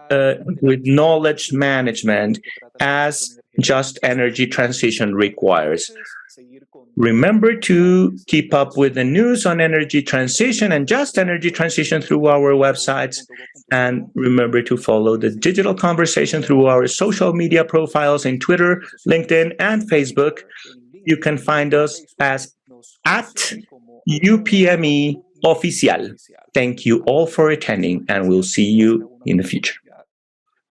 with knowledge management as just energy transition requires. Remember to keep up with the news on energy transition and just energy transition through our websites. And remember to follow the digital conversation through our social media profiles in Twitter, LinkedIn, and Facebook. You can find us as at UPME Oficial. Thank you all for attending, and we'll see you in the future.